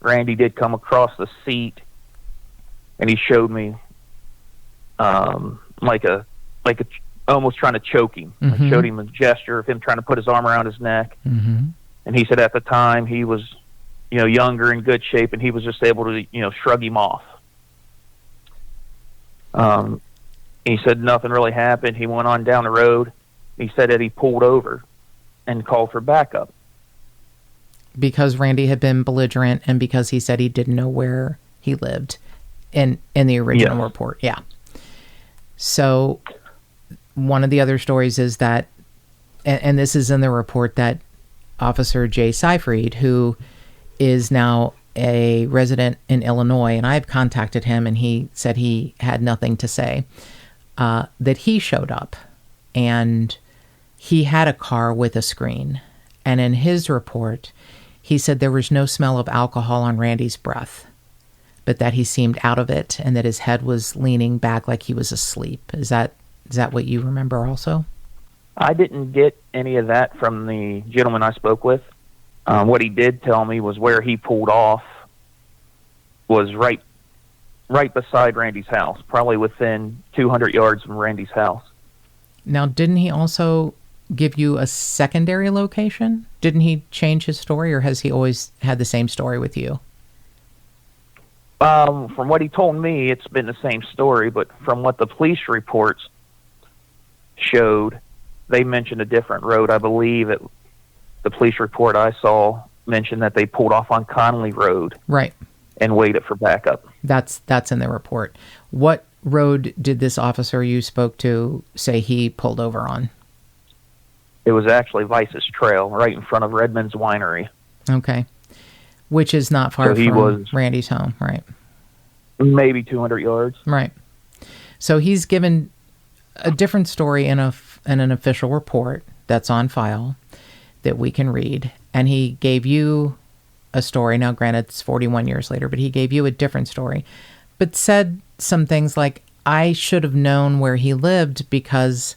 Randy did come across the seat, and he showed me like almost trying to choke him. Mm-hmm. I showed him a gesture of him trying to put his arm around his neck. Mm-hmm. And he said at the time he was, younger, in good shape, and he was just able to, shrug him off. He said nothing really happened. He went on down the road. He said that he pulled over and called for backup. Because Randy had been belligerent and because he said he didn't know where he lived in the original report. Yeah. So one of the other stories is that, and this is in the report, that Officer Jay Seyfried, who is now a resident in Illinois, and I've contacted him, and he said he had nothing to say, that he showed up, and he had a car with a screen. And in his report, he said there was no smell of alcohol on Randy's breath, but that he seemed out of it, and that his head was leaning back like he was asleep. Is that what you remember also? I didn't get any of that from the gentleman I spoke with. What he did tell me was where he pulled off was right beside Randy's house, probably within 200 yards from Randy's house. Now, didn't he also give you a secondary location? Didn't he change his story, or has he always had the same story with you? From what he told me, it's been the same story, but from what the police reports showed, they mentioned a different road. I believe the police report I saw mentioned that they pulled off on Conley Road. Right. And waited for backup. That's in the report. What road did this officer you spoke to say he pulled over on? It was actually Vice's Trail, right in front of Redmond's Winery. Okay. Which is not far from Randy's home, right? Maybe 200 yards. Right. So he's given a different story in an official report that's on file that we can read. And he gave you a story. Now, granted, it's 41 years later, but he gave you a different story. But said some things like, I should have known where he lived because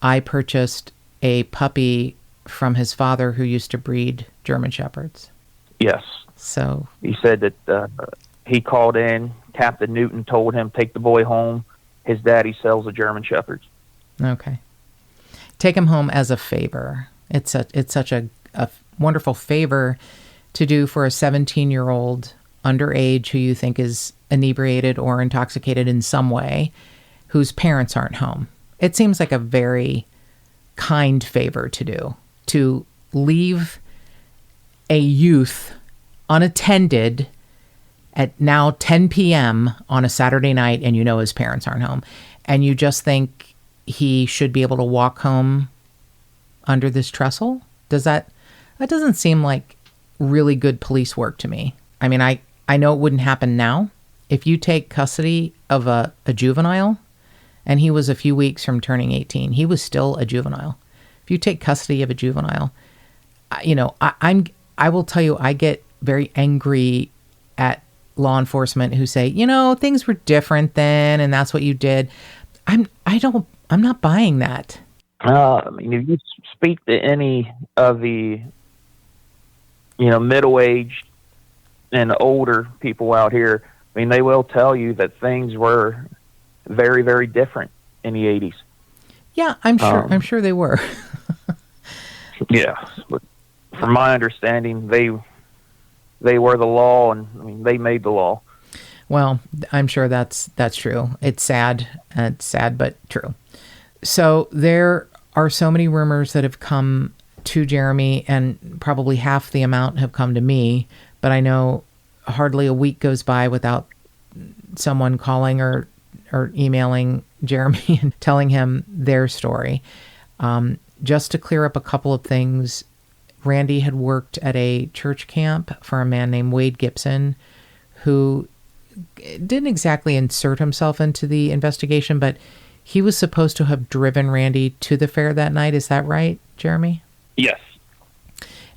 I purchased a puppy from his father who used to breed German Shepherds. Yes. So he said that he called in. Captain Newton told him, take the boy home. His daddy sells the German Shepherds. Okay. Take him home as a favor. It's such a wonderful favor to do for a 17-year-old underage who you think is inebriated or intoxicated in some way, whose parents aren't home. It seems like a very kind favor to do, to leave a youth unattended at now 10 p.m. on a Saturday night, and you know his parents aren't home, and you just think he should be able to walk home under this trestle? That doesn't seem like really good police work to me. I mean, I know it wouldn't happen now. If you take custody of a juvenile, and he was a few weeks from turning 18, he was still a juvenile. If you take custody of a juvenile, I will tell you, I get very angry at law enforcement who say, things were different then, and that's what you did. I'm not buying that. If you speak to any of the middle-aged and older people out here, I mean, they will tell you that things were very, very different in the 80s. Yeah, I'm sure they were. Yeah, but from my understanding, they were the law, and I mean, they made the law. Well, I'm sure that's true. It's sad but true. So there are so many rumors that have come to Jeremy, and probably half the amount have come to me, but I know hardly a week goes by without someone calling or emailing Jeremy and telling him their story. Just to clear up a couple of things, Randy had worked at a church camp for a man named Wade Gibson, who didn't exactly insert himself into the investigation, but he was supposed to have driven Randy to the fair that night. Is that right, Jeremy? Yes.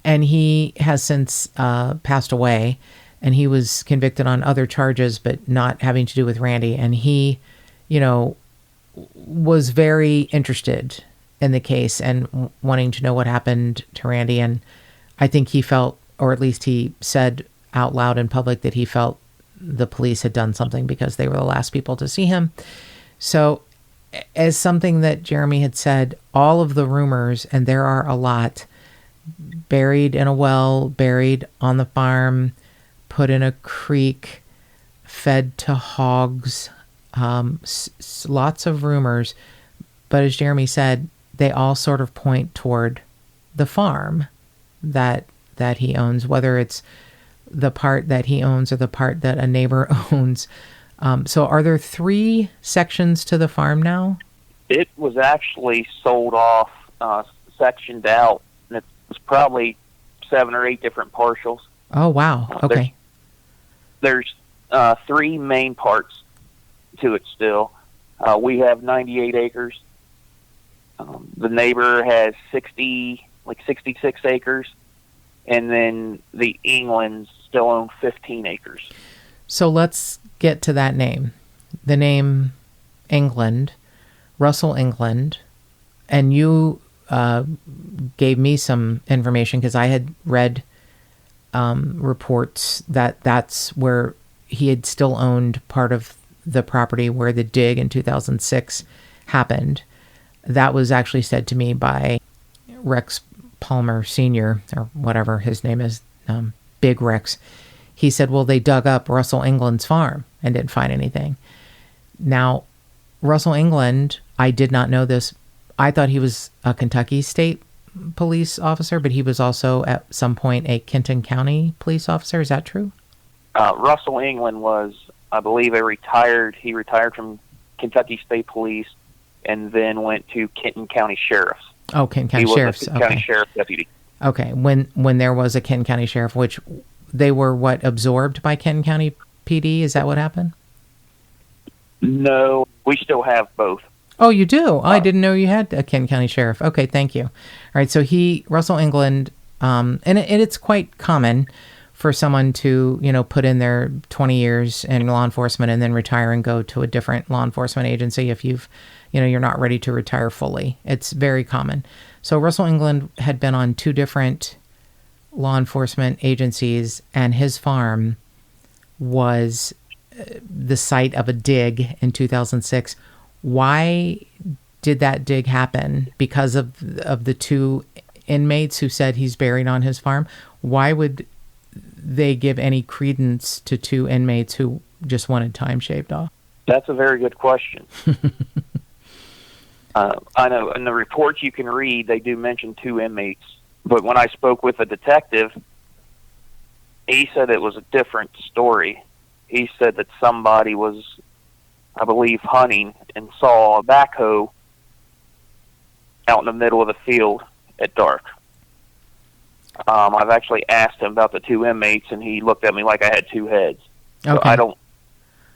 And he has since passed away, and he was convicted on other charges, but not having to do with Randy. And he, was very interested in the case and wanting to know what happened to Randy. And I think he felt, or at least he said out loud in public, that he felt the police had done something because they were the last people to see him. So as something that Jeremy had said, all of the rumors, and there are a lot, buried in a well, buried on the farm, put in a creek, fed to hogs, lots of rumors. But as Jeremy said, they all sort of point toward the farm that he owns, whether it's the part that he owns or the part that a neighbor owns. So are there 3 sections to the farm now? It was actually sold off, sectioned out, and it was probably 7 or 8 different parcels. Oh, wow. Okay. There's 3 main parts to it still. We have 98 acres. The neighbor has 66 acres, and then the Englands still own 15 acres. So let's get to that name. The name England, Russell England, and you gave me some information because I had read reports that that's where he had still owned part of the property where the dig in 2006 happened. That was actually said to me by Rex Palmer Sr., or whatever his name is, Big Rex. He said, well, they dug up Russell England's farm and didn't find anything. Now, Russell England, I did not know this. I thought he was a Kentucky State Police officer, but he was also at some point a Kenton County police officer. Is that true? Russell England was, I believe, he retired from Kentucky State Police and then went to Kenton County Sheriff's. Oh, Kenton County Sheriff's. He was a County Sheriff deputy. Okay, when there was a Kenton County Sheriff, which they were, absorbed by Kenton County PD? Is that what happened? No, we still have both. Oh, you do? I didn't know you had a Kenton County Sheriff. Okay, thank you. All right, so Russell England, and it's quite common for someone to, put in their 20 years in law enforcement and then retire and go to a different law enforcement agency if you're not ready to retire fully. It's very common. So Russell England had been on 2 different law enforcement agencies, and his farm was the site of a dig in 2006. Why did that dig happen? Because of the 2 inmates who said he's buried on his farm? Why would they give any credence to 2 inmates who just wanted time shaved off? That's a very good question. I know in the reports you can read, they do mention 2 inmates. But when I spoke with a detective, he said it was a different story. He said that somebody was, I believe, hunting and saw a backhoe out in the middle of the field at dark. I've actually asked him about the 2 inmates, and he looked at me like I had 2 heads. Okay. So I don't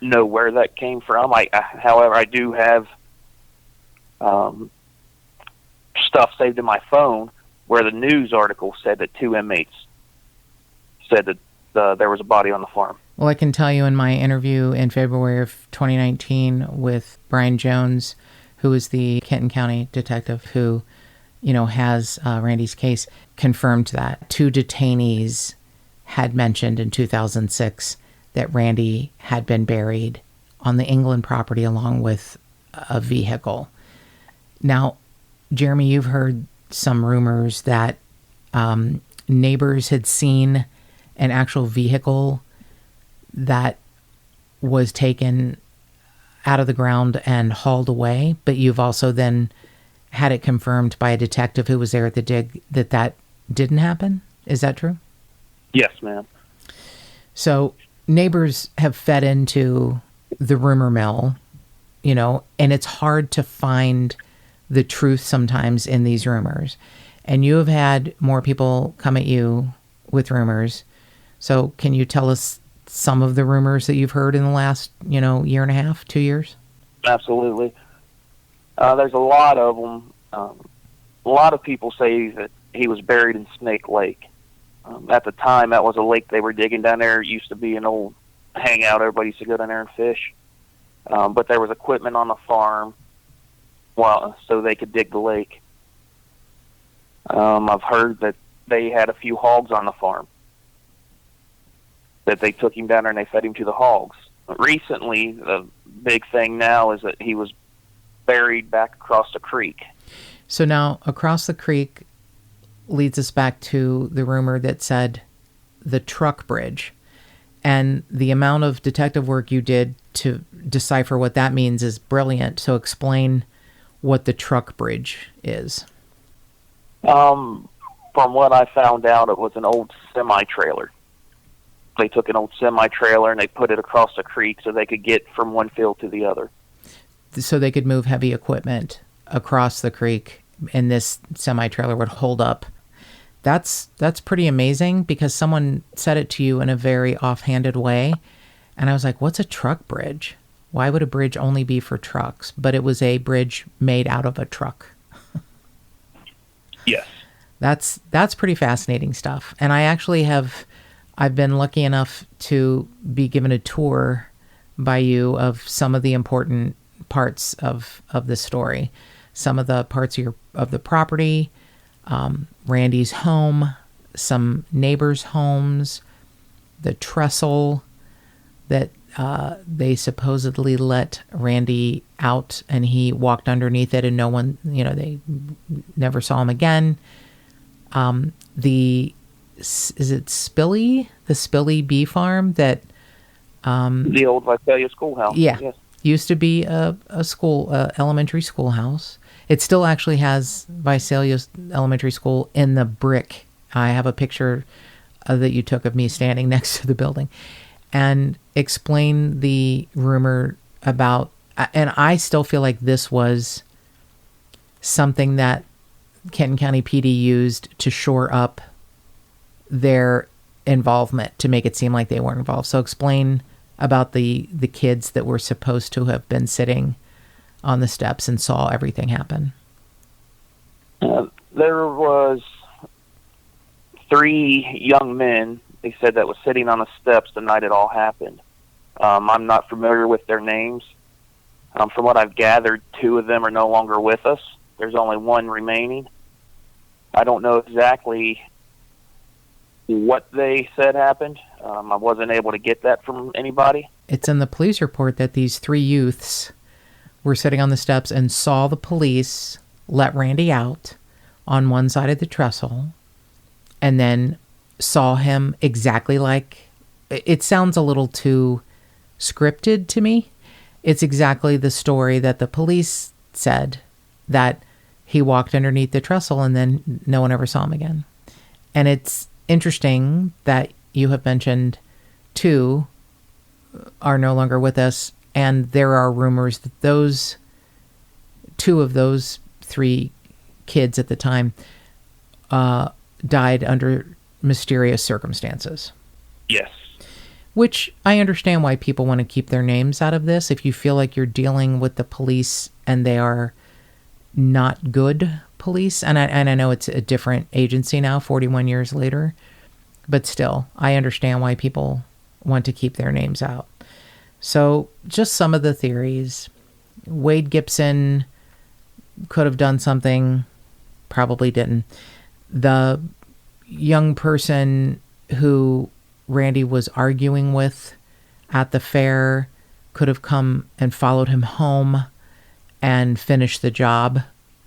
know where that came from. However, I do have stuff saved in my phone where the news article said that 2 inmates said that there was a body on the farm. Well, I can tell you in my interview in February of 2019 with Brian Jones, who is the Kenton County detective who, has Randy's case, confirmed that 2 detainees had mentioned in 2006 that Randy had been buried on the England property along with a vehicle. Now, Jeremy, you've heard some rumors that neighbors had seen an actual vehicle that was taken out of the ground and hauled away, but you've also then had it confirmed by a detective who was there at the dig that didn't happen. Is that true? Yes, ma'am. So neighbors have fed into the rumor mill, and it's hard to find the truth sometimes in these rumors. And you have had more people come at you with rumors. So can you tell us some of the rumors that you've heard in the last, year and a half, 2 years? Absolutely. There's a lot of them. A lot of people say that he was buried in Snake Lake. At the time, that was a lake they were digging down there. It used to be an old hangout. Everybody used to go down there and fish. But there was equipment on the farm so they could dig the lake. I've heard that they had a few hogs on the farm, that they took him down there and they fed him to the hogs. Recently, the big thing now is that he was buried back across the creek. So now, across the creek leads us back to the rumor that said the truck bridge. And the amount of detective work you did to decipher what that means is brilliant. So explain what the truck bridge is. From what I found out, it was an old semi-trailer. They took an old semi-trailer and they put it across the creek so they could get from one field to the other. So they could move heavy equipment across the creek, and this semi-trailer would hold up. That's pretty amazing, because someone said it to you in a very offhanded way, and I was like, what's a truck bridge? Why would a bridge only be for trucks? But it was a bridge made out of a truck. Yes. That's pretty fascinating stuff. And I've been lucky enough to be given a tour by you of some of the important parts of the story. Some of the parts of the property, Randy's home, some neighbors' homes, the trestle that they supposedly let Randy out and he walked underneath it and no one, they never saw him again. Is it Spilly? The Spilly bee farm that... the old Visalia schoolhouse. Yeah. Yes. Used to be a school, elementary schoolhouse. It still actually has Visalia Elementary School in the brick. I have a picture that you took of me standing next to the building. And explain the rumor about... And I still feel like this was something that Kenton County PD used to shore up their involvement, to make it seem like they weren't involved. So explain about the kids that were supposed to have been sitting on the steps and saw everything happen. There was 3 young men, they said, that was sitting on the steps the night it all happened. I'm not familiar with their names. From what I've gathered, 2 of them are no longer with us. There's only 1 remaining. I don't know exactly what they said happened. I wasn't able to get that from anybody. It's in the police report that these 3 youths were sitting on the steps and saw the police let Randy out on one side of the trestle and then saw him exactly like... It sounds a little too scripted to me. It's exactly the story that the police said, that he walked underneath the trestle and then no one ever saw him again. And it's interesting that you have mentioned 2 are no longer with us, and there are rumors that those 2 of those 3 kids at the time died under mysterious circumstances. Yes. Which I understand why people want to keep their names out of this. If you feel like you're dealing with the police and they are not good police, and I know it's a different agency now, 41 years later, but still, I understand why people want to keep their names out. So just some of the theories. Wade Gibson could have done something, probably didn't. The young person who Randy was arguing with at the fair could have come and followed him home and finished the job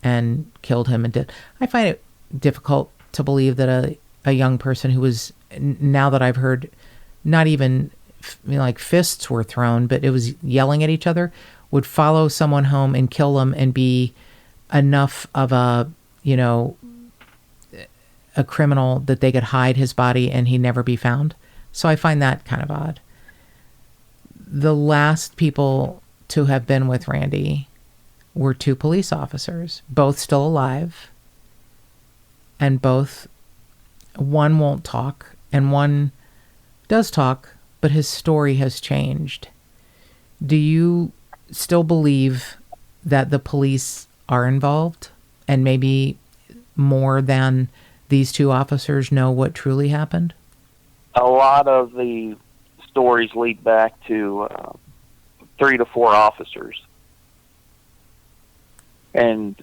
and killed him and did. I find it difficult to believe that a young person who was, now that I've heard, not even like fists were thrown, but it was yelling at each other, would follow someone home and kill them and be enough of a criminal that they could hide his body and he never be found. So I find that kind of odd. The last people to have been with Randy were 2 police officers, both still alive, and one won't talk and one does talk, but his story has changed. Do you still believe that the police are involved and maybe more than these 2 officers know what truly happened? A lot of the stories lead back to 3 to 4 officers. And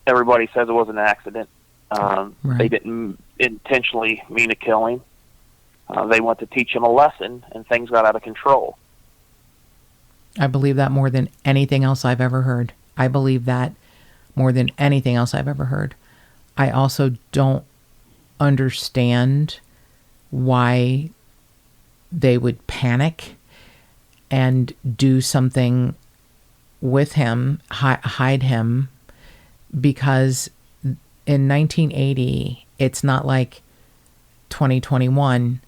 everybody says it was an accident. Right. They didn't intentionally mean to kill him. They went to teach him a lesson, and things got out of control. I believe that more than anything else I've ever heard. I believe that more than anything else I've ever heard. I also don't understand why they would panic and do something with him, hide him, because in 1980, it's not like 2021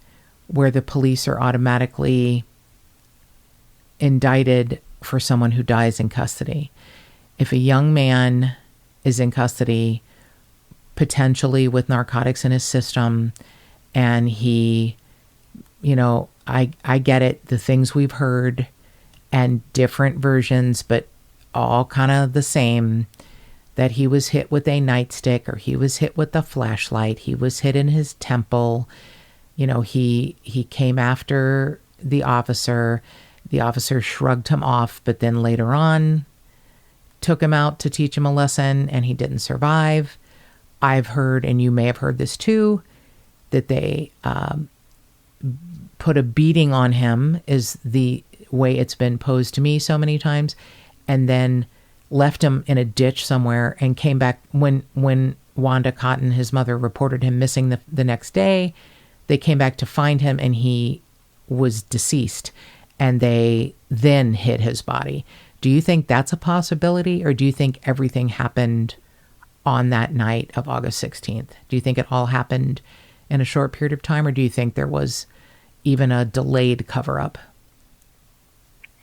where the police are automatically indicted for someone who dies in custody. If a young man is in custody, potentially with narcotics in his system, and he, I get it, the things we've heard and different versions, but all kind of the same, that he was hit with a nightstick or he was hit with a flashlight, he was hit in his temple, he came after the officer shrugged him off, but then later on took him out to teach him a lesson and he didn't survive. I've heard, and you may have heard this too, that they put a beating on him, is the way it's been posed to me so many times, and then left him in a ditch somewhere and came back when Wanda Cotton, his mother, reported him missing the next day. They came back to find him and he was deceased, and they then hid his body. Do you think that's a possibility, or do you think everything happened on that night of August 16th? Do you think it all happened in a short period of time, or do you think there was even a delayed cover-up?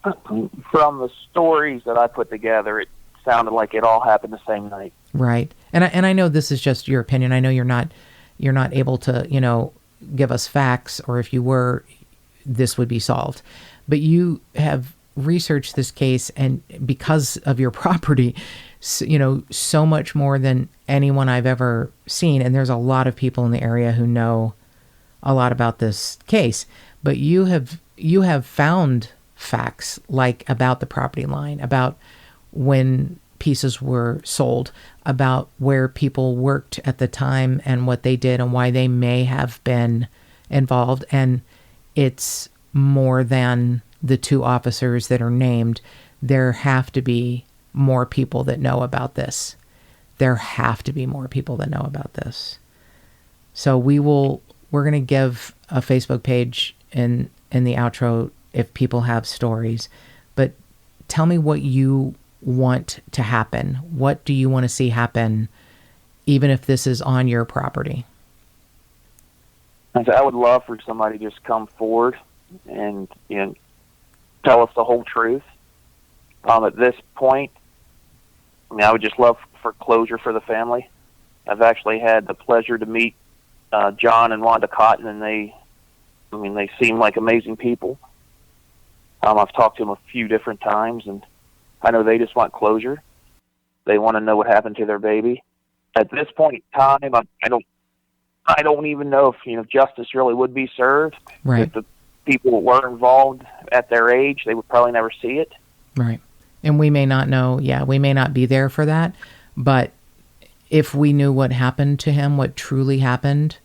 From the stories that I put together, it sounded like it all happened the same night. Right. And I know this is just your opinion. I know you're not able to, give us facts, or if you were, this would be solved. But you have researched this case, and because of your property, so much more than anyone I've ever seen. And there's a lot of people in the area who know a lot about this case. But you have found facts like about the property line, about when pieces were sold, about where people worked at the time and what they did and why they may have been involved. And it's more than the 2 officers that are named. There have to be more people that know about this. There have to be more people that know about this. So we're going to give a Facebook page in the outro if people have stories. But tell me what you want to happen. What do you want to see happen, even if this is on your property? I would love for somebody to just come forward and tell us the whole truth. At this point, I would just love for closure for the family. I've actually had the pleasure to meet John and Wanda Cotton, and they seem like amazing people. I've talked to them a few different times, and I know they just want closure. They want to know what happened to their baby. At this point in time, I don't even know if justice really would be served. Right. If the people were involved at their age, they would probably never see it. Right. And we may not know. Yeah, we may not be there for that. But if we knew what happened to him, what truly happened,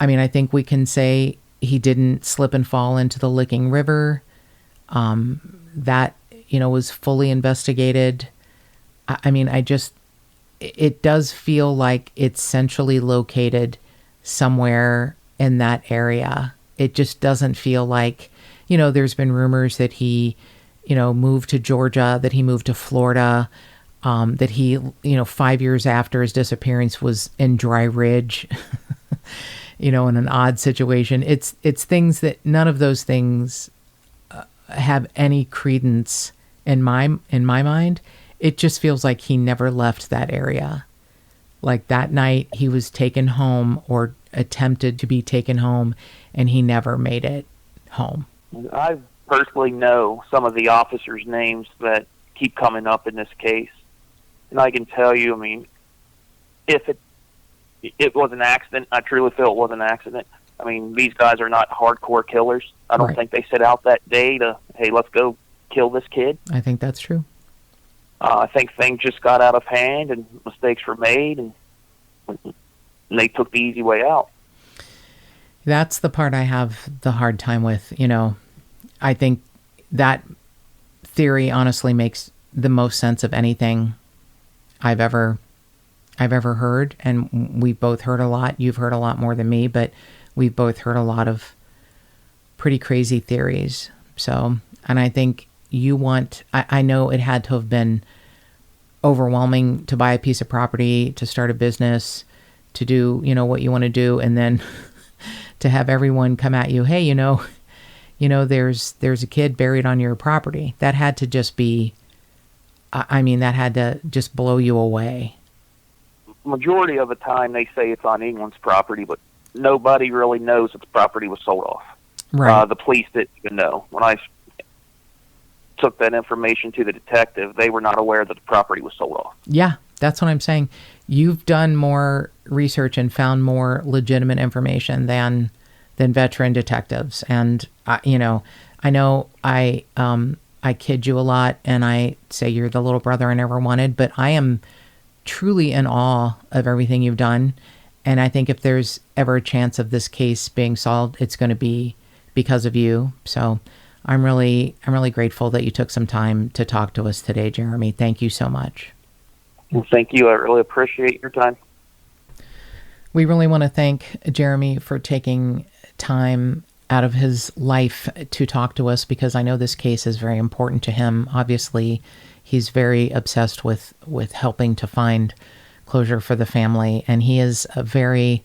I think we can say he didn't slip and fall into the Licking River. That, was fully investigated. I mean, it does feel like it's centrally located somewhere in that area. It just doesn't feel like, there's been rumors that he, moved to Georgia, that he moved to Florida, that he, 5 years after his disappearance was in Dry Ridge, in an odd situation. It's things that none of those things have any credence in my mind. It just feels like he never left that area. Like that night he was taken home or attempted to be taken home, and he never made it home. I personally know some of the officers' names that keep coming up in this case. And I can tell you, I mean, if it was an accident, I truly feel it was an accident. I mean, these guys are not hardcore killers. I don't think they set out that day to, hey, let's go kill this kid. I think that's true. I think things just got out of hand and mistakes were made, and they took the easy way out. That's the part I have the hard time with. I think that theory honestly makes the most sense of anything I've ever heard. And we've both heard a lot. You've heard a lot more than me, but we've both heard a lot of pretty crazy theories. So, and I think I know it had to have been overwhelming to buy a piece of property, to start a business, to do, what you want to do. And then to have everyone come at you, hey, there's a kid buried on your property. That had to just be, that had to just blow you away. Majority of the time they say it's on England's property, but nobody really knows that the property was sold off. Right. The police didn't even know. When I took that information to the detective, they were not aware that the property was sold off. Yeah, that's what I'm saying. You've done more research and found more legitimate information than veteran detectives. And, I know I kid you a lot and I say you're the little brother I never wanted, but I am truly in awe of everything you've done. And I think if there's ever a chance of this case being solved, it's going to be because of you. So I'm really grateful that you took some time to talk to us today, Jeremy. Thank you so much. Well, thank you. I really appreciate your time. We really want to thank Jeremy for taking time out of his life to talk to us, because I know this case is very important to him. Obviously, he's very obsessed with helping to find closure for the family, and he is a very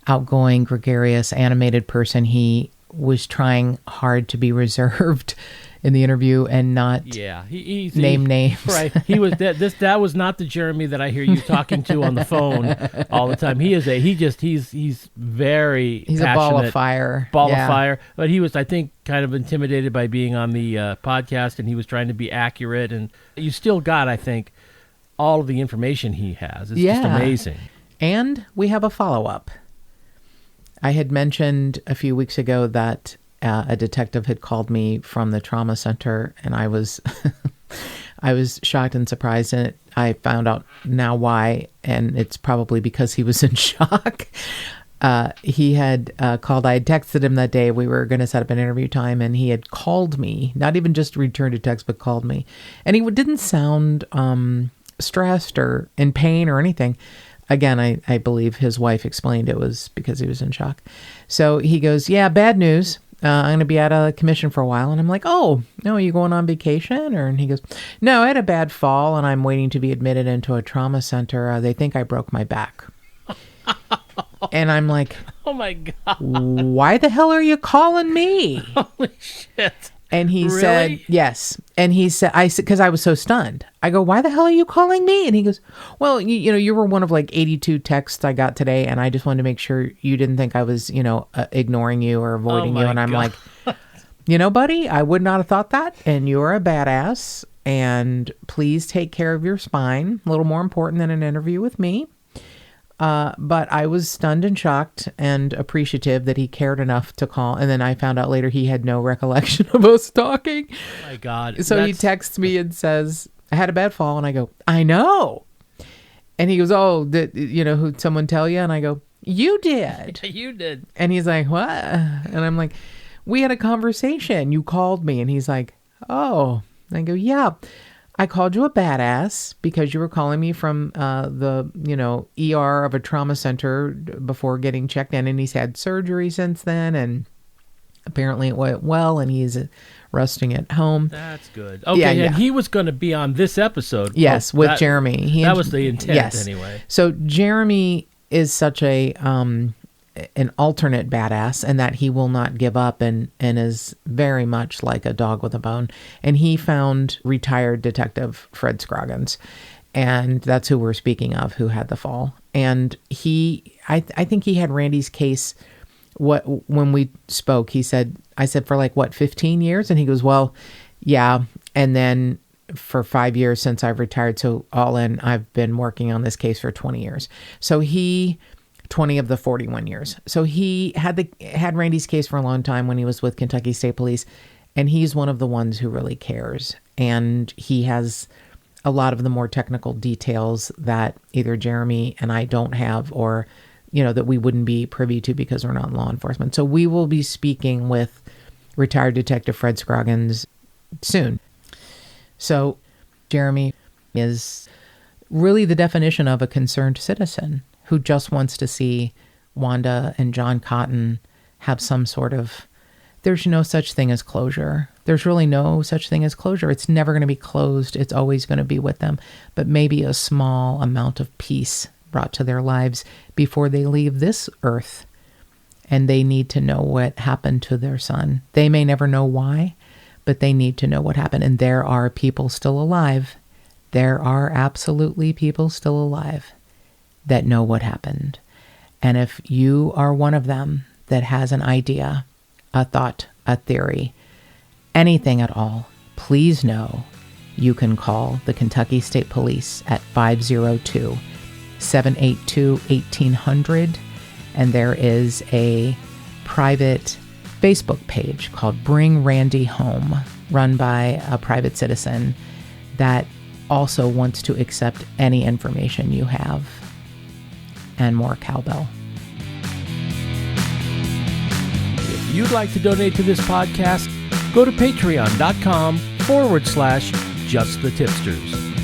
outgoing, gregarious, animated person. He was trying hard to be reserved in the interview and not name names. Right. He was that was not the Jeremy that I hear you talking to on the phone all the time. He's very he's passionate, a ball of fire. Of fire. But he was, I think, kind of intimidated by being on the podcast, and he was trying to be accurate. And you still got, I think, all of the information he has. It's just amazing. And we have a follow-up. I had mentioned a few weeks ago that a detective had called me from the trauma center, and I was I was shocked and surprised, and I found out now why, and it's probably because he was in shock. He had called. I had texted him that day. We were going to set up an interview time, and he had called me, not even just returned a text, but called me. And he didn't sound stressed or in pain or anything. Again, I believe his wife explained it was because he was in shock. So he goes, yeah, bad news. I'm going to be out of commission for a while. And I'm like, oh, no, are you going on vacation? And he goes, no, I had a bad fall and I'm waiting to be admitted into a trauma center. They think I broke my back. And I'm like, oh my God. Why the hell are you calling me? Holy shit. And he Really? said, yes. And he said, because I was so stunned. I go, why the hell are you calling me? And he goes, well, you were one of like 82 texts I got today. And I just wanted to make sure you didn't think I was, ignoring you or avoiding you. And I'm like, buddy, I would not have thought that. And you're a badass. And please take care of your spine. A little more important than an interview with me. But I was stunned and shocked and appreciative that he cared enough to call. And then I found out later he had no recollection of us talking. Oh my God. So he texts me and says, I had a bad fall. And I go, I know. And he goes, oh, did someone tell you? And I go, You did. You did. And he's like, what? And I'm like, we had a conversation. You called me. And he's like, oh. And I go, yeah. I called you a badass because you were calling me from the, ER of a trauma center before getting checked in. And he's had surgery since then. And apparently it went well. And he's resting at home. That's good. Okay, yeah. And he was going to be on this episode. Yes, with Jeremy. That was the intent anyway. So Jeremy is such an alternate badass, and that he will not give up and is very much like a dog with a bone. And he found retired Detective Fred Scroggins, and that's who we're speaking of, who had the fall. And I think he had Randy's case. When we spoke, I said for 15 years? And he goes, well, yeah. And then for 5 years since I've retired. So all in, I've been working on this case for 20 years. So 20 of the 41 years. So he had Randy's case for a long time when he was with Kentucky State Police. And he's one of the ones who really cares. And he has a lot of the more technical details that either Jeremy and I don't have, or that we wouldn't be privy to because we're not in law enforcement. So we will be speaking with retired Detective Fred Scroggins soon. So Jeremy is really the definition of a concerned citizen who just wants to see Wanda and John Cotton have some sort of, there's no such thing as closure. There's really no such thing as closure. It's never going to be closed. It's always going to be with them, but maybe a small amount of peace brought to their lives before they leave this earth. And they need to know what happened to their son. They may never know why, but they need to know what happened. And there are people still alive. There are absolutely people still alive that know what happened. And if you are one of them that has an idea, a thought, a theory, anything at all, please know you can call the Kentucky State Police at 502-782-1800. And there is a private Facebook page called Bring Randy Home, run by a private citizen that also wants to accept any information you have. And more cowbell. If you'd like to donate to this podcast, go to patreon.com/justthetipsters.